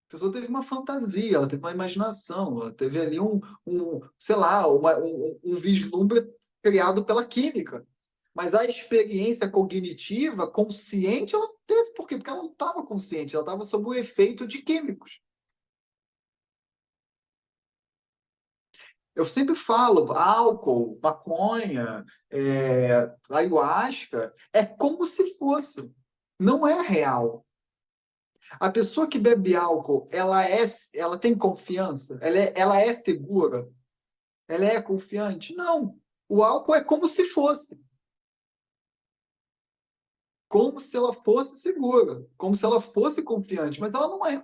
A pessoa teve uma fantasia, ela teve uma imaginação, ela teve ali sei lá, um vislumbre criado pela química. Mas a experiência cognitiva, consciente, ela não teve. Por quê? Porque ela não estava consciente, ela estava sob o efeito de químicos. Eu sempre falo, álcool, maconha, ayahuasca, é como se fosse. Não é real. A pessoa que bebe álcool, ela tem confiança? Ela é segura? Ela é confiante? Não. O álcool é como se fosse. Como se ela fosse segura. Como se ela fosse confiante. Mas ela não é.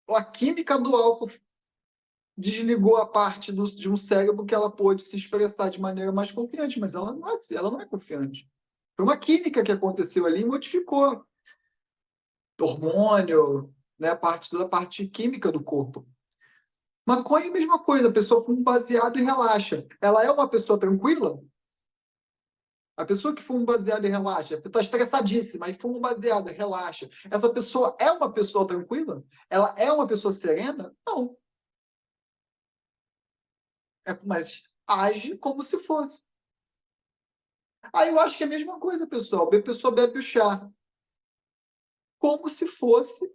A química do álcool desligou a parte de um cérebro que ela pôde se expressar de maneira mais confiante. Mas ela não é confiante. Foi uma química que aconteceu ali e modificou hormônio, né, toda a parte química do corpo. Maconha é a mesma coisa, a pessoa fuma um baseado e relaxa. Ela é uma pessoa tranquila? A pessoa que fuma um baseado e relaxa, está estressadíssima e fuma um baseado e relaxa. Essa pessoa é uma pessoa tranquila? Ela é uma pessoa serena? Não. Mas age como se fosse. Aí eu acho que é a mesma coisa, pessoal. A pessoa bebe o chá como se fosse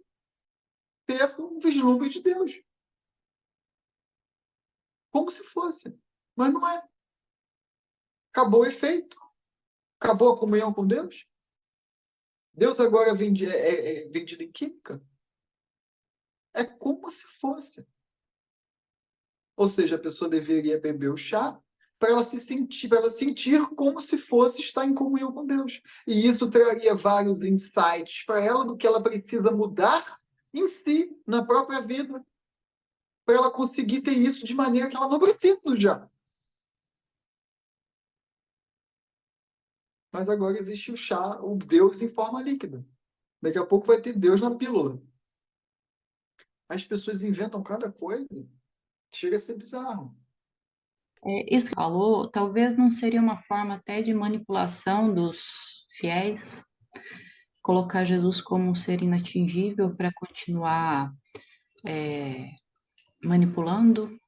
ter um vislumbre de Deus. Como se fosse. Mas não é. Acabou o efeito. Acabou a comunhão com Deus. Deus agora é vendido em química. É como se fosse. Ou seja, a pessoa deveria beber o chá para ela sentir como se fosse estar em comunhão com Deus. E isso traria vários insights para ela do que ela precisa mudar em si, na própria vida, para ela conseguir ter isso de maneira que ela não precisa do chá. Mas agora existe o chá, o Deus em forma líquida. Daqui a pouco vai ter Deus na pílula. As pessoas inventam cada coisa. Chega a ser bizarro. Isso que falou, talvez não seria uma forma até de manipulação dos fiéis, colocar Jesus como um ser inatingível para continuar é, manipulando.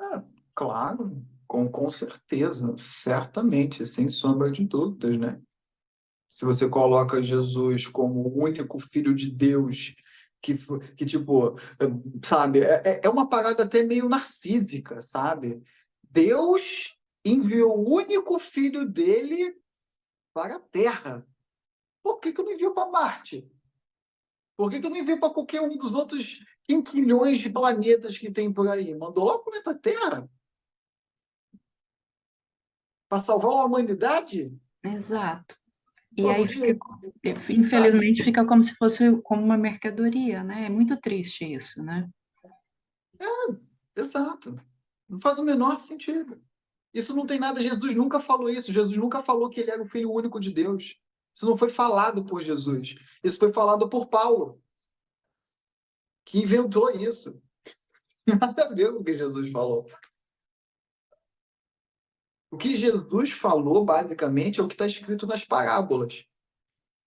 Ah, claro, com certeza, certamente, sem sombra de dúvidas, né? Se você coloca Jesus como o único filho de Deus, que tipo, sabe, é uma parada até meio narcísica, sabe? Deus enviou o único filho dele para a Terra. Por que que não enviou para Marte? Por que que não enviou para qualquer um dos outros quinquilhões de planetas que tem por aí? Mandou lá o planeta Terra para salvar a humanidade? Exato. E Pô, aí fica, sabe? infelizmente, fica como se fosse como uma mercadoria, né? É muito triste isso, né? Exato. Não faz o menor sentido. Isso não tem nada, Jesus nunca falou isso. Jesus nunca falou que ele era o filho único de Deus. Isso não foi falado por Jesus. Isso foi falado por Paulo, que inventou isso. Nada a ver com o que Jesus falou. O que Jesus falou, basicamente, é o que está escrito nas parábolas.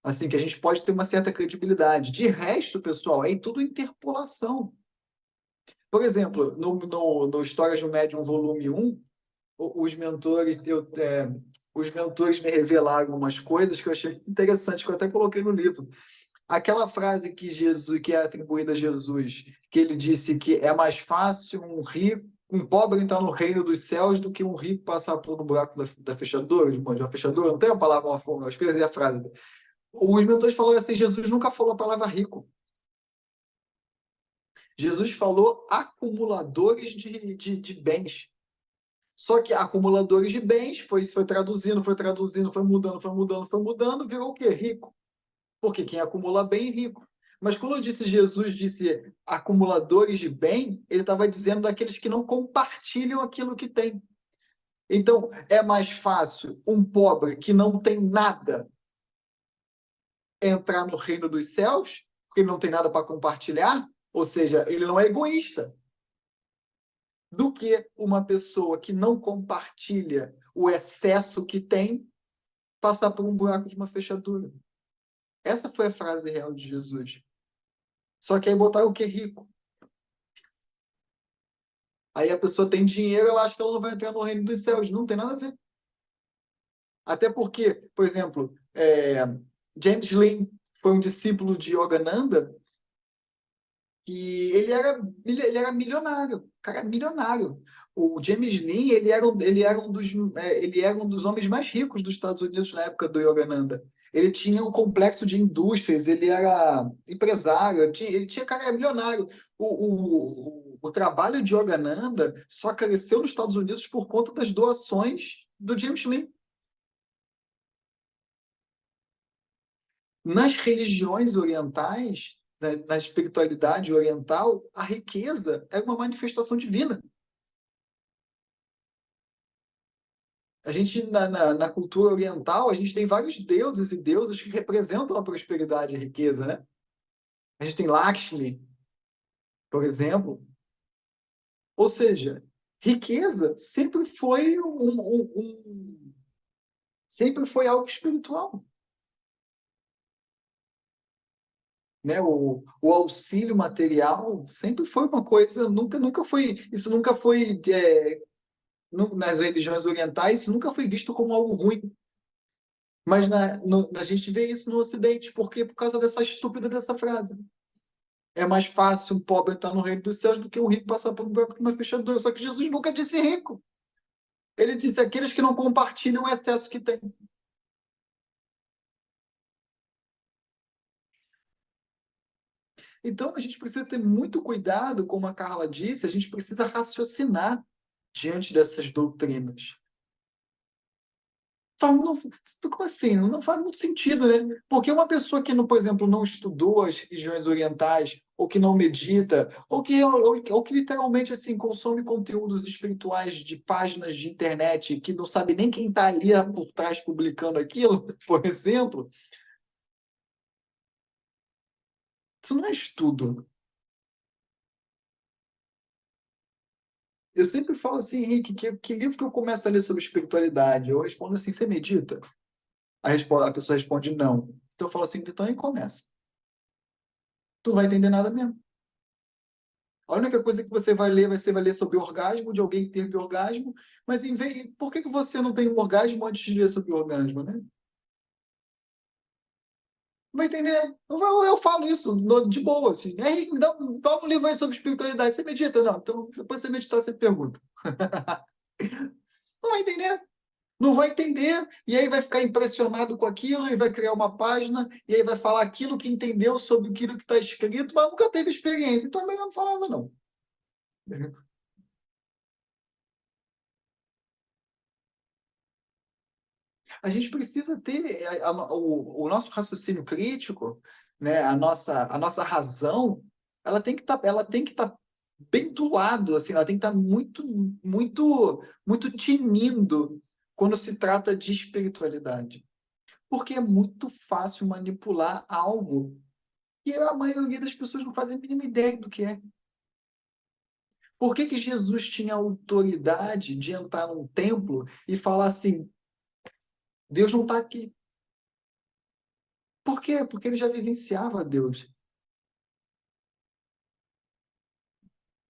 Assim, que a gente pode ter uma certa credibilidade. De resto, pessoal, é tudo interpolação. Por exemplo, no Histórias do Médium, volume 1, os mentores, os mentores me revelaram umas coisas que eu achei muito interessantes, que eu até coloquei no livro. Aquela frase que Jesus, que é atribuída a Jesus, que ele disse que é mais fácil um pobre entrar no reino dos céus do que um rico passar por um buraco da fechadura, de uma fechadura. Não tem a palavra, eu escrevi a frase. Os mentores falaram assim: Jesus nunca falou a palavra rico. Jesus falou acumuladores de bens. Só que acumuladores de bens foi traduzindo, foi mudando, foi mudando, virou o quê? Rico. Porque quem acumula bem é rico. Mas quando eu disse Jesus disse acumuladores de bem, ele estava dizendo daqueles que não compartilham aquilo que tem. Então, é mais fácil um pobre que não tem nada entrar no reino dos céus, porque ele não tem nada para compartilhar, ou seja, ele não é egoísta, do que uma pessoa que não compartilha o excesso que tem passar por um buraco de uma fechadura. Essa foi a frase real de Jesus. Só que aí botaram o que? Rico. Aí a pessoa tem dinheiro, ela acha que ela não vai entrar no reino dos céus. Não tem nada a ver. Até porque, por exemplo, James Lin foi um discípulo de Yogananda que ele era milionário. O cara é milionário. O James Lin, ele era um dos homens mais ricos dos Estados Unidos na época do Yogananda. Ele tinha um complexo de indústrias, ele era empresário, cara, era milionário. o trabalho de Yogananda só cresceu nos Estados Unidos por conta das doações do James Lee. Nas religiões orientais, na espiritualidade oriental, a riqueza é uma manifestação divina. A gente, na cultura oriental, a gente tem vários deuses e deusas que representam a prosperidade e a riqueza, né? A gente tem Lakshmi, por exemplo. Ou seja, riqueza sempre foi algo espiritual, né? O auxílio material sempre foi uma coisa, nunca foi, isso nunca foi, nas religiões orientais, isso nunca foi visto como algo ruim. Mas a gente vê isso no Ocidente, por quê? Por causa dessa estúpida dessa frase. É mais fácil um pobre entrar no reino dos céus do que um rico passar por um buraco de uma fechadura. Só que Jesus nunca disse rico. Ele disse aqueles que não compartilham o excesso que têm. Então, a gente precisa ter muito cuidado, como a Carla disse, a gente precisa raciocinar diante dessas doutrinas. Como assim? Não faz muito sentido, né? Porque uma pessoa que, por exemplo, não estudou as religiões orientais, ou que não medita, ou que literalmente assim, consome conteúdos espirituais de páginas de internet, que não sabe nem quem está ali por trás publicando aquilo, por exemplo, isso não é estudo. Eu sempre falo assim, Henrique, que livro que eu começo a ler sobre espiritualidade? Eu respondo assim, você medita? A pessoa responde, não. Então eu falo assim, então nem começa. Tu não vai entender nada mesmo. A única coisa que você vai ler sobre orgasmo, de alguém que teve orgasmo, mas por que você não tem um orgasmo antes de ler sobre orgasmo, né? Vai entender? Eu falo isso de boa, assim. Henrique, dá um livro aí sobre espiritualidade. Você medita? Não. Então, depois você meditar, você pergunta. Não vai entender. Não vai entender, e aí vai ficar impressionado com aquilo, e vai criar uma página, e aí vai falar aquilo que entendeu sobre aquilo que está escrito, mas nunca teve experiência, então é melhor não falar nada, não. A gente precisa ter o nosso raciocínio crítico, né? A nossa razão, ela tem que estar bem do lado, assim, ela tem que estar muito, muito, muito tinindo quando se trata de espiritualidade. Porque é muito fácil manipular algo que a maioria das pessoas não fazem a mínima ideia do que é. Por que Jesus tinha autoridade de entrar num templo e falar assim: Deus não está aqui? Por quê? Porque ele já vivenciava Deus.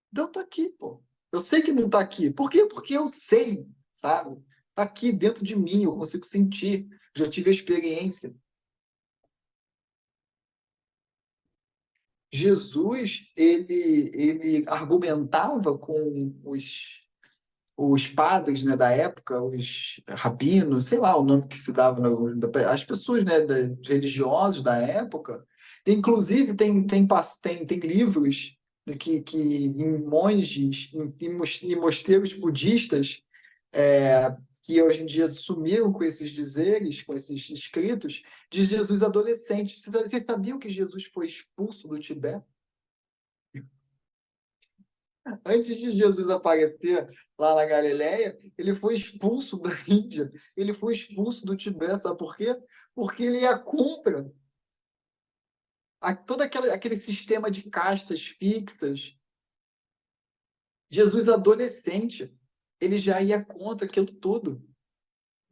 Deus está aqui, pô. Eu sei que não está aqui. Por quê? Porque eu sei, sabe? Está aqui dentro de mim, eu consigo sentir. Já tive a experiência. Jesus, ele argumentava com os padres, né, da época, os rabinos, sei lá o nome que se dava, as pessoas, né, religiosos da época. Inclusive, tem livros, né, que em monges, em mosteiros budistas, que hoje em dia sumiram com esses dizeres, com esses escritos, de Jesus adolescente. Vocês sabiam que Jesus foi expulso do Tibete? Antes de Jesus aparecer lá na Galileia, ele foi expulso da Índia, ele foi expulso do Tibete, sabe por quê? Porque ele ia contra todo aquele sistema de castas fixas. Jesus adolescente, ele já ia contra aquilo tudo.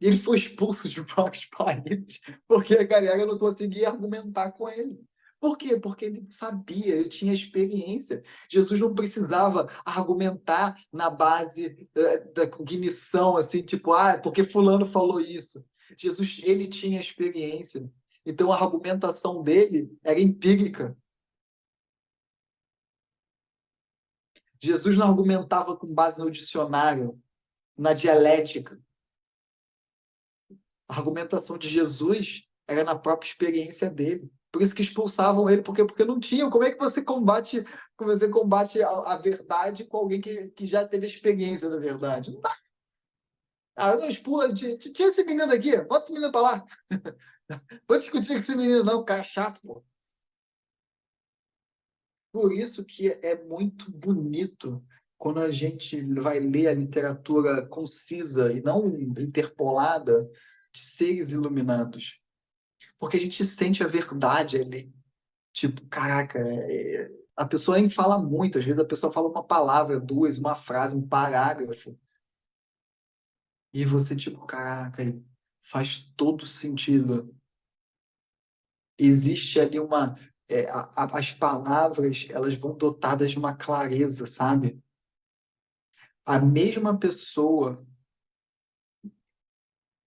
E ele foi expulso de vários países, porque a galera não conseguia argumentar com ele. Por quê? Porque ele sabia, ele tinha experiência. Jesus não precisava argumentar na base da cognição, assim, tipo, porque fulano falou isso. Jesus, ele tinha experiência. Então, a argumentação dele era empírica. Jesus não argumentava com base no dicionário, na dialética. A argumentação de Jesus era na própria experiência dele. Por isso que expulsavam ele, porque não tinham. Como você combate a verdade com alguém que já teve experiência da verdade? Não dá. Ah, não expulsa, tira esse menino daqui, bota esse menino pra lá. Vou discutir com esse menino, não, cara chato, pô. Por isso que é muito bonito quando a gente vai ler a literatura concisa e não interpolada de seres iluminados. Porque a gente sente a verdade ali. Tipo, caraca, a pessoa nem fala muito, às vezes a pessoa fala uma palavra, duas, uma frase, um parágrafo, e você, tipo, caraca, faz todo sentido. Existe ali as palavras, elas vão dotadas de uma clareza, sabe? A mesma pessoa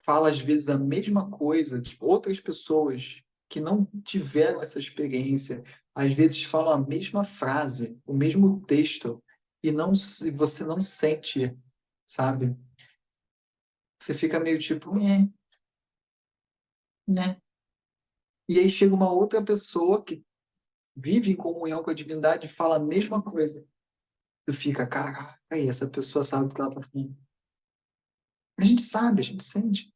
fala às vezes a mesma coisa, tipo, outras pessoas que não tiveram essa experiência, às vezes falam a mesma frase, o mesmo texto, e você não sente, sabe? Você fica meio tipo, né? E aí chega uma outra pessoa que vive em comunhão com a divindade e fala a mesma coisa. Tu fica, caraca, aí essa pessoa sabe o que ela tá falando. A gente sabe, a gente sente.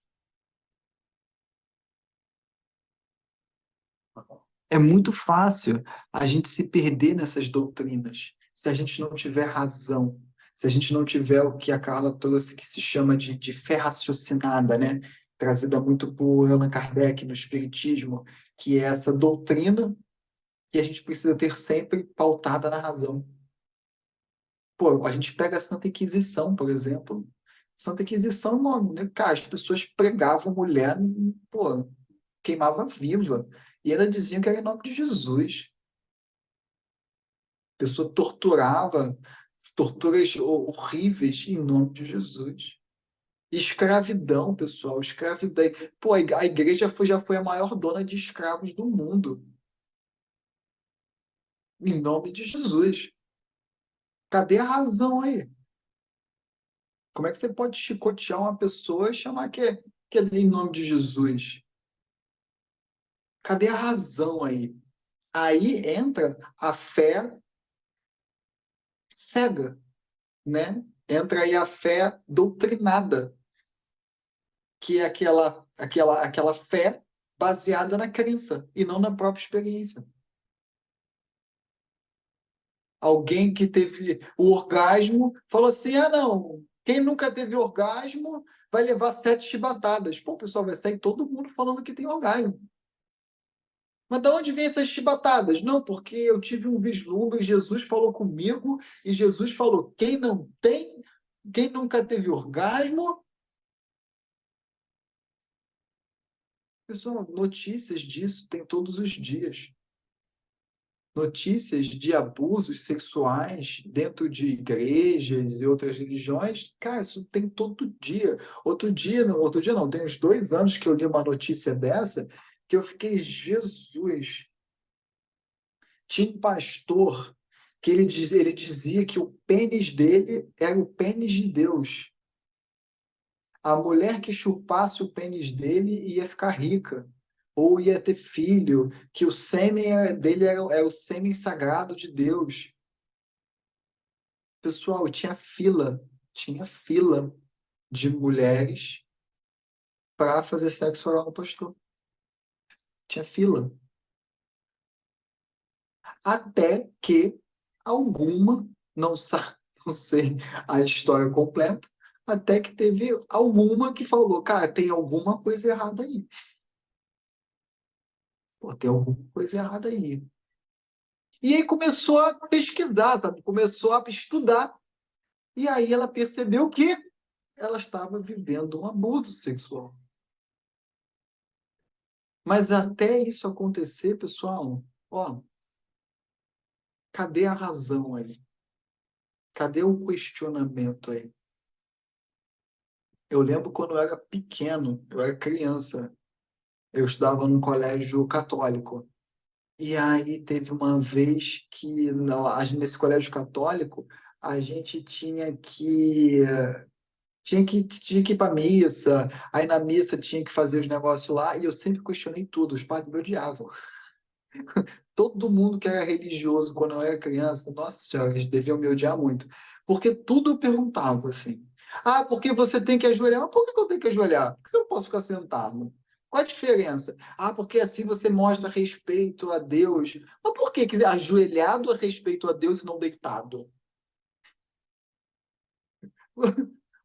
É muito fácil a gente se perder nessas doutrinas, se a gente não tiver razão, se a gente não tiver o que a Carla trouxe, que se chama de fé raciocinada, né? Trazida muito por Allan Kardec no Espiritismo, que é essa doutrina que a gente precisa ter sempre pautada na razão. Pô, a gente pega a Santa Inquisição, por exemplo. Santa Inquisição, mano, né, cara, as pessoas pregavam mulher, pô, queimava viva. E ainda diziam que era em nome de Jesus. A pessoa torturava, torturas horríveis em nome de Jesus. Escravidão, pessoal, escravidão. Pô, a igreja já foi a maior dona de escravos do mundo, em nome de Jesus. Cadê a razão aí? Como é que você pode chicotear uma pessoa e chamar que é em nome de Jesus? Cadê a razão aí? Aí entra a fé cega, né? Entra aí a fé doutrinada, que é aquela fé baseada na crença e não na própria experiência. Alguém que teve o orgasmo falou assim: ah, não, quem nunca teve orgasmo vai levar 7 chibatadas. Pô, o pessoal vai sair todo mundo falando que tem orgasmo. Mas de onde vem essas chibatadas? Não, porque eu tive um vislumbre, Jesus falou comigo e Jesus falou: quem não tem, quem nunca teve orgasmo. Pessoal, notícias disso tem todos os dias. Notícias de abusos sexuais dentro de igrejas e outras religiões, cara, isso tem todo dia. Outro dia não, tem uns 2 anos que eu li uma notícia dessa, que eu fiquei, Jesus, tinha um pastor que ele dizia que o pênis dele era o pênis de Deus. A mulher que chupasse o pênis dele ia ficar rica, ou ia ter filho, que o sêmen dele era o sêmen sagrado de Deus. Pessoal, tinha fila de mulheres para fazer sexo oral no pastor. Tinha fila. Até que alguma, não sei a história completa, até que teve alguma que falou, cara, tem alguma coisa errada aí. Pô, tem alguma coisa errada aí. E aí começou a pesquisar, sabe? Começou a estudar. E aí ela percebeu que ela estava vivendo um abuso sexual. Mas até isso acontecer, pessoal, ó, cadê a razão aí? Cadê o questionamento aí? Eu lembro quando eu era pequeno, eu era criança, eu estudava num colégio católico. E aí teve uma vez que nesse colégio católico a gente tinha que ir para missa, aí na missa tinha que fazer os negócios lá, e eu sempre questionei tudo, os padres me odiavam. Todo mundo que era religioso quando eu era criança, nossa senhora, eles deviam me odiar muito. Porque tudo eu perguntava assim. Ah, porque você tem que ajoelhar. Mas por que eu tenho que ajoelhar? Por que eu não posso ficar sentado? Qual a diferença? Ah, porque assim você mostra respeito a Deus. Mas por que ajoelhado é respeito a Deus e não deitado?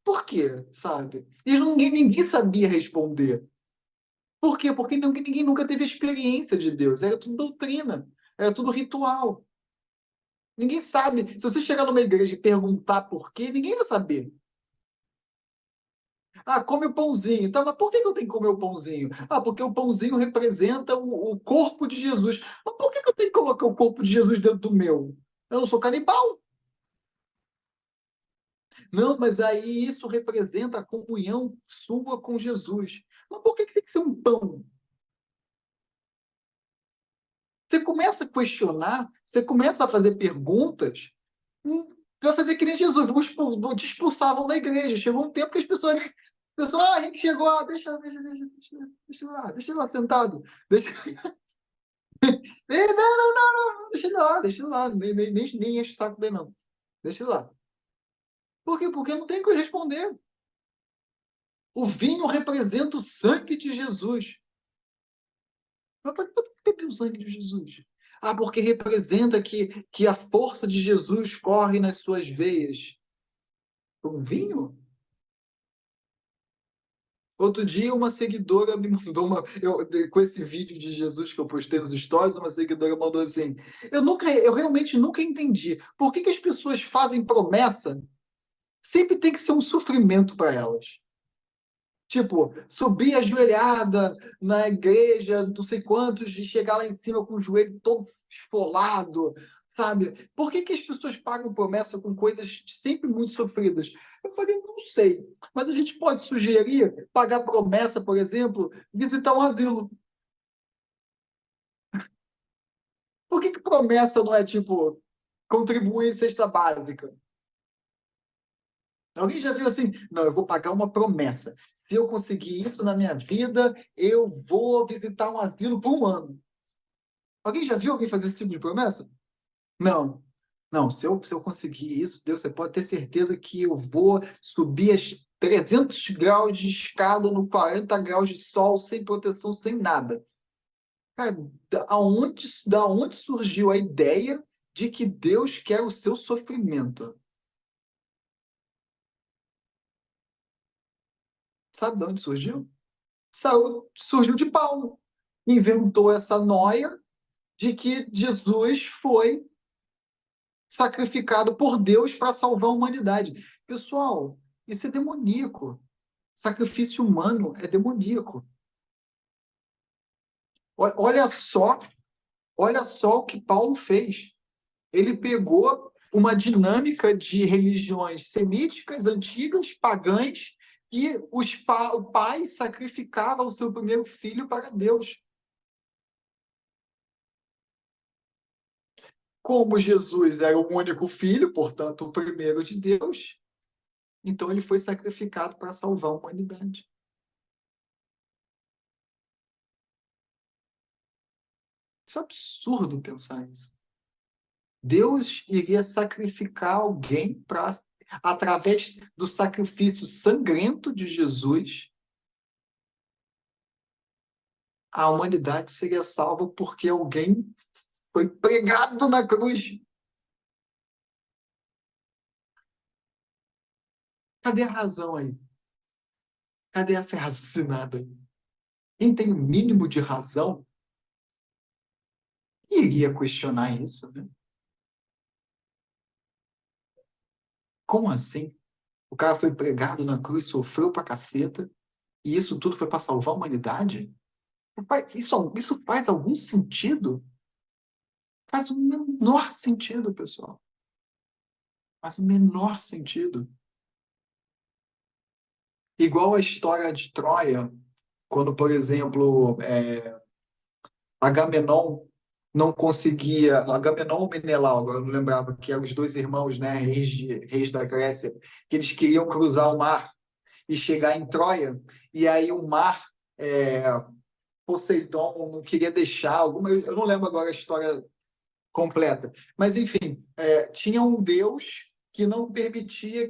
Por quê, sabe? E ninguém sabia responder. Por quê? Porque ninguém nunca teve experiência de Deus. Era tudo doutrina, era tudo ritual. Ninguém sabe. Se você chegar numa igreja e perguntar por quê, ninguém vai saber. Ah, come o pãozinho. Tá, mas por que eu tenho que comer o pãozinho? Ah, porque o pãozinho representa o corpo de Jesus. Mas por que eu tenho que colocar o corpo de Jesus dentro do meu? Eu não sou canibal. Não, mas aí isso representa a comunhão sua com Jesus. Mas por que tem que ser um pão? Você começa a questionar, você começa a fazer perguntas, você vai fazer que nem Jesus, te expulsavam da igreja. Chegou um tempo que as pessoas, a gente chegou, deixa lá sentado, não, deixa ele lá, nem enche o saco dele, não. Deixa ele lá. Por quê? Porque não tem o que responder. O vinho representa o sangue de Jesus. Mas por que eu tenho que beber o sangue de Jesus? Ah, porque representa que a força de Jesus corre nas suas veias. Um vinho? Outro dia, uma seguidora me mandou com esse vídeo de Jesus que eu postei nos stories, uma seguidora mandou assim: eu realmente nunca entendi por que as pessoas fazem promessa, sempre tem que ser um sofrimento para elas. Tipo, subir ajoelhada na igreja, não sei quantos, de chegar lá em cima com o joelho todo esfolado, sabe? Por que as pessoas pagam promessa com coisas sempre muito sofridas? Eu falei, não sei. Mas a gente pode sugerir pagar promessa, por exemplo, visitar um asilo. Por que promessa não é tipo contribuir em cesta básica? Alguém já viu assim? Não, eu vou pagar uma promessa. Se eu conseguir isso na minha vida, eu vou visitar um asilo por um ano. Alguém já viu alguém fazer esse tipo de promessa? Não. Não, se eu conseguir isso, Deus, você pode ter certeza que eu vou subir as 300 graus de escada no 40 graus de sol, sem proteção, sem nada. Cara, da onde surgiu a ideia de que Deus quer o seu sofrimento? Sabe de onde surgiu? Surgiu de Paulo. Inventou essa noia de que Jesus foi sacrificado por Deus para salvar a humanidade. Pessoal, isso é demoníaco. Sacrifício humano é demoníaco. Olha só, olha só o que Paulo fez. Ele pegou uma dinâmica de religiões semíticas, antigas, pagãs, e o pai sacrificava o seu primeiro filho para Deus. Como Jesus era o único filho, portanto, o primeiro de Deus, então ele foi sacrificado para salvar a humanidade. Isso é absurdo pensar isso. Deus iria sacrificar alguém para, através do sacrifício sangrento de Jesus, a humanidade seria salva porque alguém foi pregado na cruz. Cadê a razão aí? Cadê a fé raciocinada aí? Quem tem o mínimo de razão iria questionar isso, né? Como assim? O cara foi pregado na cruz, sofreu pra caceta, e isso tudo foi para salvar a humanidade? Isso faz algum sentido? Faz o menor sentido, pessoal. Faz o menor sentido. Igual a história de Troia, quando, por exemplo, Agamenon não conseguia. Agamenon ou Menelau, agora eu não lembrava, que eram os dois irmãos, né, reis da Grécia, que eles queriam cruzar o mar e chegar em Troia, e aí o mar Poseidon não queria deixar alguma, eu não lembro agora a história completa, mas enfim, tinha um deus que não permitia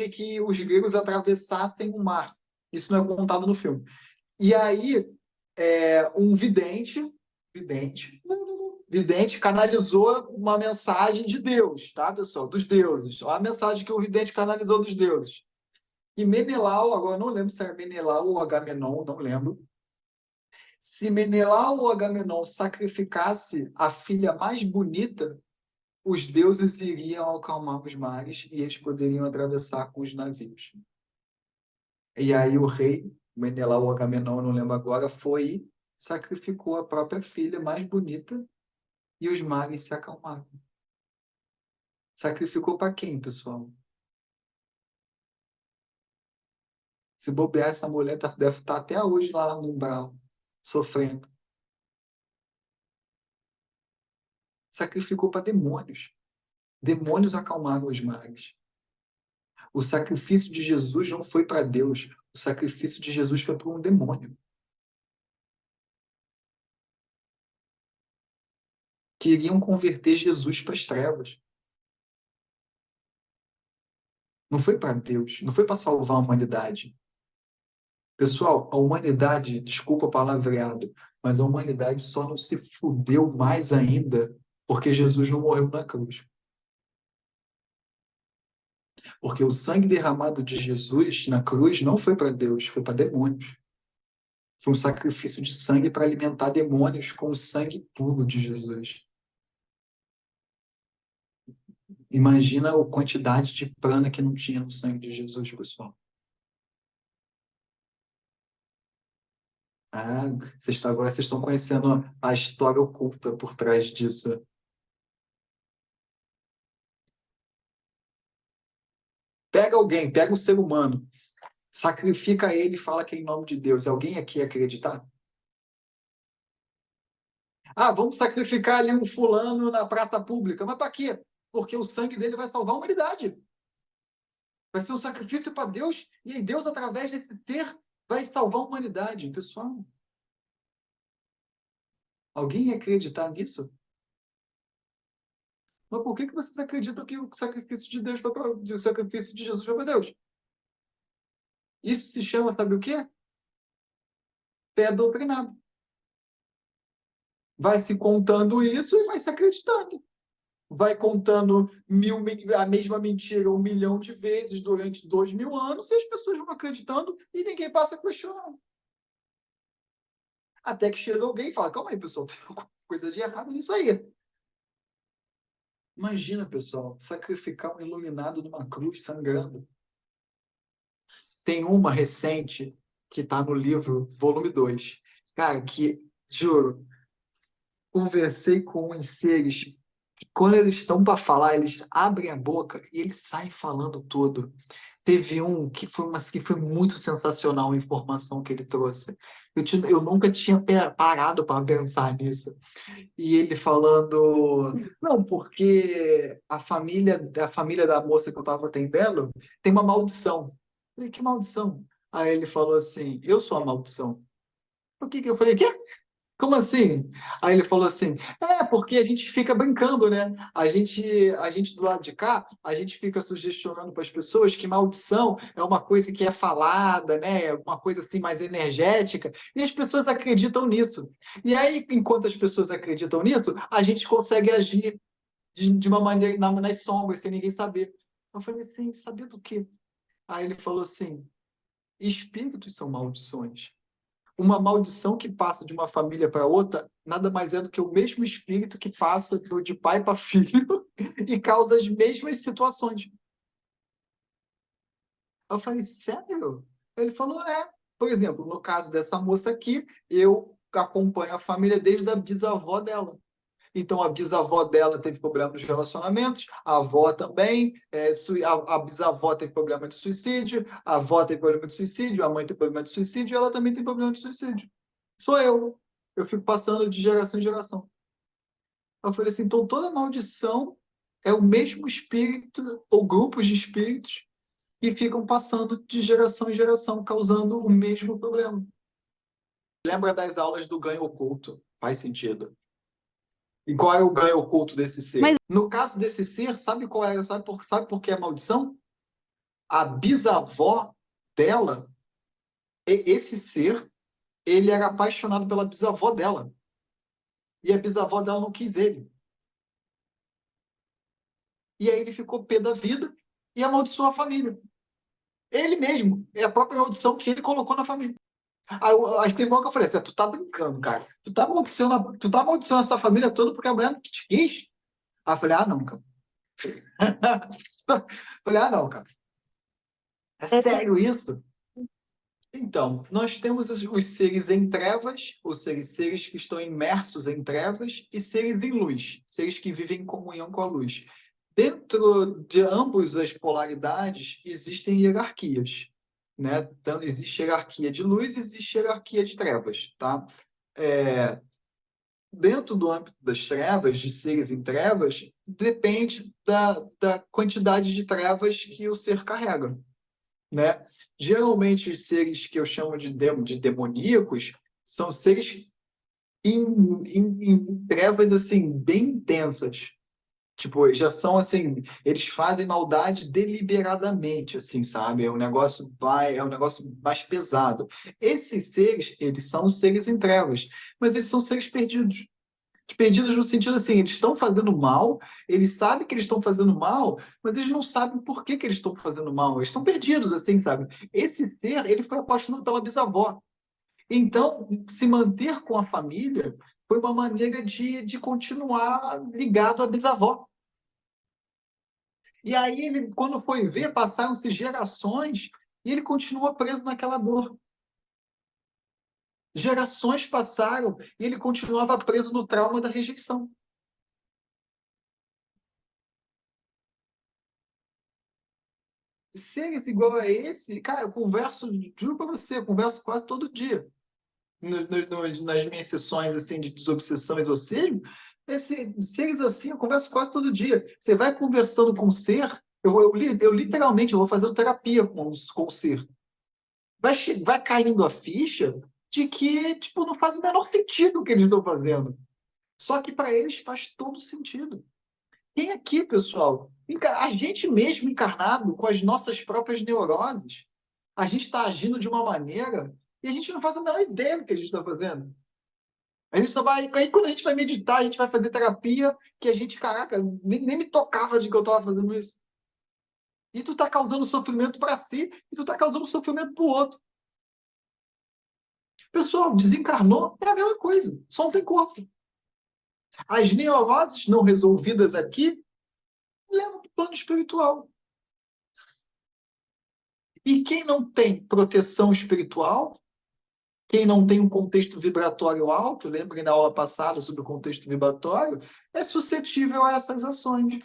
que os gregos atravessassem o mar. Isso não é contado no filme. E aí, um vidente canalizou uma mensagem de Deus, tá, pessoal? Dos deuses. Olha a mensagem que o vidente canalizou dos deuses. E Menelau, agora eu não lembro se era Menelau ou Agamenon, não lembro. Se Menelau ou Agamenon sacrificasse a filha mais bonita, os deuses iriam acalmar os mares e eles poderiam atravessar com os navios. E aí o rei, Menelau ou Agamenon, não lembro agora, foi sacrificou a própria filha mais bonita e os mares se acalmaram. Sacrificou para quem, pessoal? Se bobear, essa mulher deve estar até hoje lá no umbral, sofrendo. Sacrificou para demônios. Demônios acalmaram os mares. O sacrifício de Jesus não foi para Deus. O sacrifício de Jesus foi para um demônio. Queriam converter Jesus para as trevas. Não foi para Deus. Não foi para salvar a humanidade. Pessoal, a humanidade, desculpa o palavreado, mas a humanidade só não se fudeu mais ainda porque Jesus não morreu na cruz. Porque o sangue derramado de Jesus na cruz não foi para Deus, foi para demônios. Foi um sacrifício de sangue para alimentar demônios com o sangue puro de Jesus. Imagina a quantidade de prana que não tinha no sangue de Jesus, pessoal. Ah, agora vocês estão conhecendo a história oculta por trás disso. Pega alguém, pega um ser humano, sacrifica ele e fala que é em nome de Deus. Alguém aqui ia acreditar? Ah, vamos sacrificar ali um fulano na praça pública. Mas para quê? Porque o sangue dele vai salvar a humanidade. Vai ser um sacrifício para Deus, e aí Deus, através desse ser, vai salvar a humanidade. Pessoal, alguém ia acreditar nisso? Mas por que vocês acreditam que o sacrifício de Deus foi para o sacrifício de Jesus foi para Deus? Isso se chama, sabe o quê? Fé doutrinada. Vai se contando isso e vai se acreditando. Vai contando a mesma mentira 1 milhão de vezes durante 2.000 anos e as pessoas vão acreditando e ninguém passa a questionar. Até que chega alguém e fala, calma aí, pessoal, tem alguma coisa de errado nisso aí. Imagina, pessoal, sacrificar um iluminado numa cruz sangrando. Tem uma recente que está no livro, volume 2. Cara, que, juro, conversei com uns seres que, quando eles estão para falar, eles abrem a boca e eles saem falando tudo. Teve um que foi muito sensacional a informação que ele trouxe. Eu nunca tinha parado para pensar nisso. E ele falando, não, porque a família da moça que eu estava atendendo tem uma maldição. Eu falei, que maldição? Aí ele falou assim, eu sou a maldição. Por que que eu falei, quê? Como assim? Aí ele falou assim, porque a gente fica brincando, né? A gente do lado de cá, a gente fica sugestionando para as pessoas que maldição é uma coisa que é falada, né? É uma coisa assim mais energética, e as pessoas acreditam nisso. E aí, enquanto as pessoas acreditam nisso, a gente consegue agir de uma maneira nas sombras, sem ninguém saber. Eu falei assim, saber do quê? Aí ele falou assim, espíritos são maldições. Uma maldição que passa de uma família para outra nada mais é do que o mesmo espírito que passa de pai para filho e causa as mesmas situações. Eu falei, sério? Ele falou, é. Por exemplo, no caso dessa moça aqui, eu acompanho a família desde a bisavó dela. Então, a bisavó dela teve problema nos relacionamentos, a avó também, a bisavó teve problema de suicídio, a avó teve problema de suicídio, a mãe tem problema de suicídio, e ela também tem problema de suicídio. Sou eu. Eu fico passando de geração em geração. Eu falei assim, então toda maldição é o mesmo espírito ou grupos de espíritos que ficam passando de geração em geração, causando o mesmo problema. lembra das aulas do ganho oculto. Faz sentido. E qual é o ganho oculto desse ser? Mas- No caso desse ser, sabe qual é? Sabe por que é maldição? A bisavó dela, esse ser, ele era apaixonado pela bisavó dela. E a bisavó dela não quis ele. E aí ele ficou pé da vida e amaldiçoou a família. Ele mesmo. É a própria maldição que ele colocou na família. Aí teve uma que eu falei assim, tu tá brincando, cara. Tu tá amaldiçoando essa família toda porque a mulher não te quis? Aí eu falei, ah, não, cara. Falei, ah, não, cara. É sério isso? Então, nós temos os seres em trevas, ou seja, seres que estão imersos em trevas, e seres em luz, seres que vivem em comunhão com a luz. Dentro de ambas as polaridades, existem hierarquias, né? Então, existe hierarquia de luz e existe hierarquia de trevas, tá? Dentro do âmbito das trevas, de seres em trevas, depende da quantidade de trevas que o ser carrega, né? Geralmente, os seres que eu chamo de demoníacos são seres em trevas assim bem intensas. Tipo, já são assim, eles fazem maldade deliberadamente, assim, sabe? É um negócio mais pesado. Esses seres, eles são seres em trevas, mas eles são seres perdidos. Perdidos no sentido assim, eles estão fazendo mal, eles sabem que eles estão fazendo mal, mas eles não sabem por que eles estão fazendo mal. Eles estão perdidos, assim, sabe? Esse ser, ele foi apaixonado pela bisavó. Então, se manter com a família foi uma maneira de continuar ligado à bisavó. E aí, ele, quando foi ver, passaram-se gerações e ele continua preso naquela dor. Gerações passaram e ele continuava preso no trauma da rejeição. Seres igual a esse, cara, eu converso, juro pra você, eu converso quase todo dia. Nas minhas sessões assim, de desobsessão e exorcismo, seres assim, eu converso quase todo dia. Você vai conversando com o ser, eu literalmente eu vou fazendo terapia com o ser. Vai caindo a ficha de que tipo, não faz o menor sentido o que eles estão fazendo. Só que para eles faz todo sentido. Tem aqui, pessoal, a gente mesmo encarnado com as nossas próprias neuroses, a gente está agindo de uma maneira e a gente não faz a menor ideia do que a gente está fazendo. A gente só vai. Aí quando a gente vai meditar, a gente vai fazer terapia, que a gente, caraca, nem me tocava de que eu estava fazendo isso. E tu está causando sofrimento para si e tu está causando sofrimento para o outro. Pessoal, desencarnou é a mesma coisa, só não tem corpo. As neuroses não resolvidas aqui levam para o plano espiritual. E quem não tem proteção espiritual, quem não tem um contexto vibratório alto, lembrem da aula passada sobre o contexto vibratório, é suscetível a essas ações.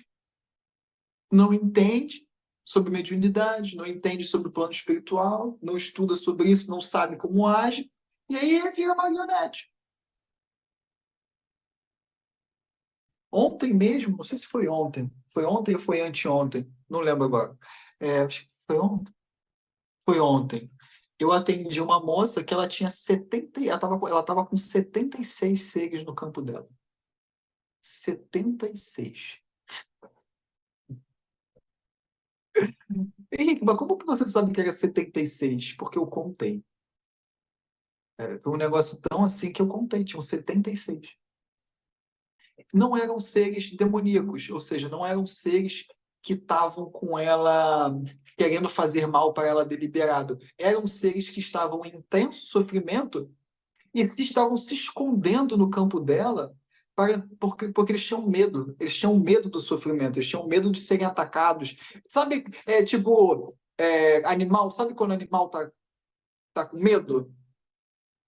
Não entende sobre mediunidade, não entende sobre o plano espiritual, não estuda sobre isso, não sabe como age, e aí vira marionete. Ontem mesmo, não sei se foi ontem ou foi anteontem, não lembro agora. Acho que foi ontem. Foi ontem. Eu atendi uma moça que ela tinha 70, ela tava com 76 seres no campo dela. 76. Henrique, mas como que você sabe que era 76? Porque eu contei. Foi um negócio tão assim que eu contei, tinham 76. Não eram seres demoníacos, ou seja, não eram seres que estavam com ela querendo fazer mal para ela deliberado. Eram seres que estavam em intenso sofrimento e estavam se escondendo no campo dela porque eles tinham medo do sofrimento, eles tinham medo de serem atacados. Sabe, tipo, animal, sabe quando o animal tá com medo?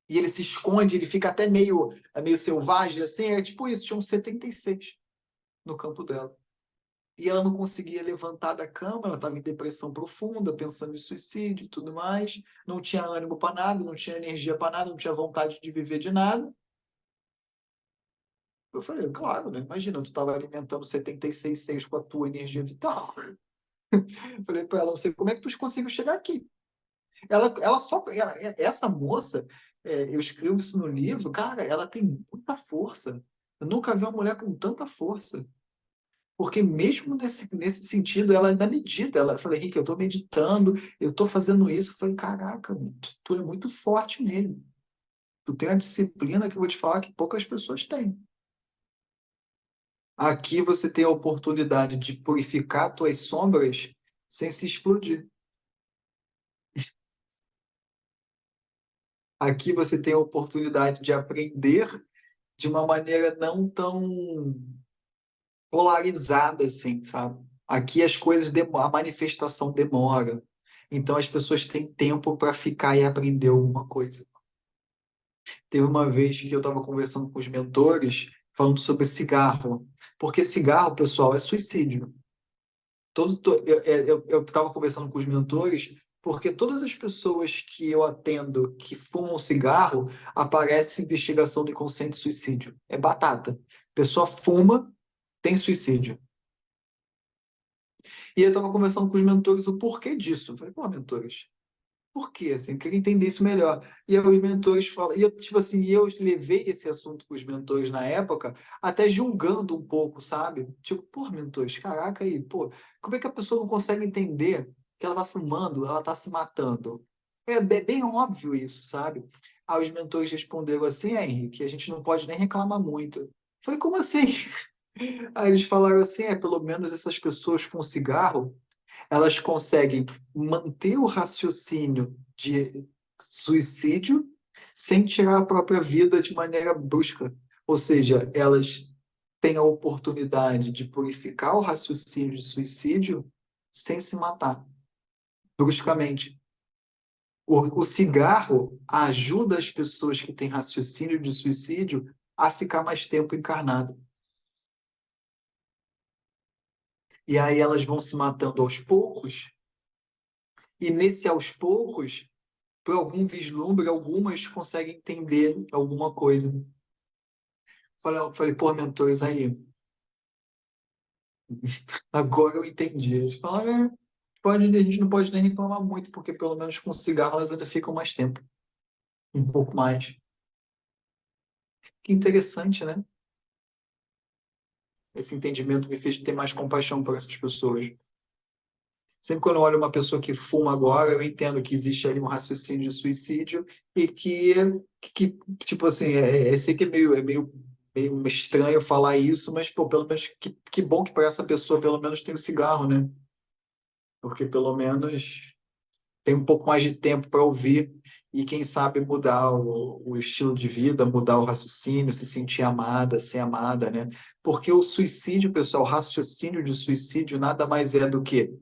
E ele se esconde, ele fica até meio selvagem, assim, é tipo isso, tinham 76 no campo dela. E ela não conseguia levantar da cama, ela estava em depressão profunda, pensando em suicídio e tudo mais, não tinha ânimo para nada, não tinha energia para nada, não tinha vontade de viver de nada. Eu falei, claro, né? Imagina, tu estava alimentando 76 seres com a tua energia vital. Eu falei para ela, não sei como é que tu conseguiu chegar aqui. Essa moça, eu escrevo isso no livro, cara, ela tem muita força. Eu nunca vi uma mulher com tanta força. Porque mesmo nesse sentido, ela ainda medita. Ela falou, Henrique, eu estou meditando, eu estou fazendo isso. Eu falei, caraca, tu é muito forte mesmo. Tu tem uma disciplina que eu vou te falar que poucas pessoas têm. Aqui você tem a oportunidade de purificar tuas sombras sem se explodir. Aqui você tem a oportunidade de aprender de uma maneira não tão polarizada assim, sabe? Aqui as coisas, a manifestação demora. Então as pessoas têm tempo para ficar e aprender alguma coisa. Teve uma vez que eu estava conversando com os mentores falando sobre cigarro, porque cigarro, pessoal, é suicídio. Eu estava conversando com os mentores porque todas as pessoas que eu atendo que fumam cigarro aparece investigação de consciente suicídio. É batata. Pessoa fuma, tem suicídio. E eu estava conversando com os mentores o porquê disso. Eu falei, pô, mentores, por quê? Assim, eu queria entender isso melhor. E aí os mentores falam, e eu, tipo assim, eu levei esse assunto com os mentores na época, até julgando um pouco, sabe? Tipo, pô, mentores, caraca aí, pô, como é que a pessoa não consegue entender que ela tá fumando, ela tá se matando? É bem óbvio isso, sabe? Aí os mentores responderam assim, Henrique, a gente não pode nem reclamar muito. Eu falei, como assim? Aí eles falaram assim, pelo menos essas pessoas com cigarro, elas conseguem manter o raciocínio de suicídio sem tirar a própria vida de maneira brusca. Ou seja, elas têm a oportunidade de purificar o raciocínio de suicídio sem se matar bruscamente. O cigarro ajuda as pessoas que têm raciocínio de suicídio a ficar mais tempo encarnado. E aí elas vão se matando aos poucos, e nesse aos poucos, por algum vislumbre, algumas conseguem entender alguma coisa. Falei, pô, mentores, aí, agora eu entendi. Eles falaram, a gente não pode nem reclamar muito, porque pelo menos com cigarro elas ainda ficam mais tempo, um pouco mais. Que interessante, né? Esse entendimento me fez ter mais compaixão por essas pessoas. Sempre quando eu olho uma pessoa que fuma agora, eu entendo que existe ali um raciocínio de suicídio e que tipo assim, eu sei que meio estranho falar isso, mas, pô, pelo menos que bom que para essa pessoa pelo menos tem o cigarro, né? Porque pelo menos tem um pouco mais de tempo para ouvir e quem sabe mudar o estilo de vida, mudar o raciocínio, se sentir amada, ser amada, né? Porque o suicídio, pessoal, o raciocínio de suicídio nada mais é do que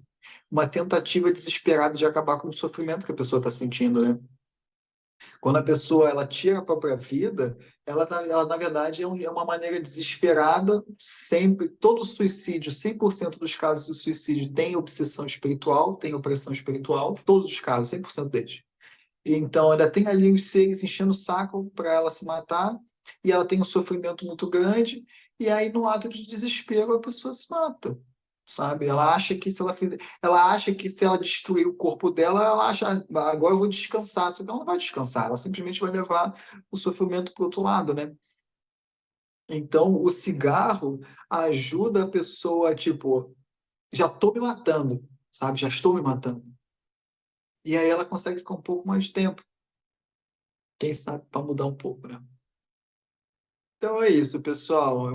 uma tentativa desesperada de acabar com o sofrimento que a pessoa está sentindo, né? Quando a pessoa ela tira a própria vida, ela na verdade é uma maneira desesperada, sempre, todo suicídio, 100% dos casos de suicídio tem obsessão espiritual, tem opressão espiritual, todos os casos, 100% deles. Então, ainda tem ali os seres enchendo o saco para ela se matar, e ela tem um sofrimento muito grande, e aí, no ato de desespero, a pessoa se mata, sabe? Ela acha que se ela destruir o corpo dela, ela acha, agora eu vou descansar. Só que ela não vai descansar, ela simplesmente vai levar o sofrimento para o outro lado, né? Então, o cigarro ajuda a pessoa, tipo, já estou me matando, sabe? Já estou me matando. E aí ela consegue ficar um pouco mais de tempo. Quem sabe para mudar um pouco, né? Então é isso, pessoal.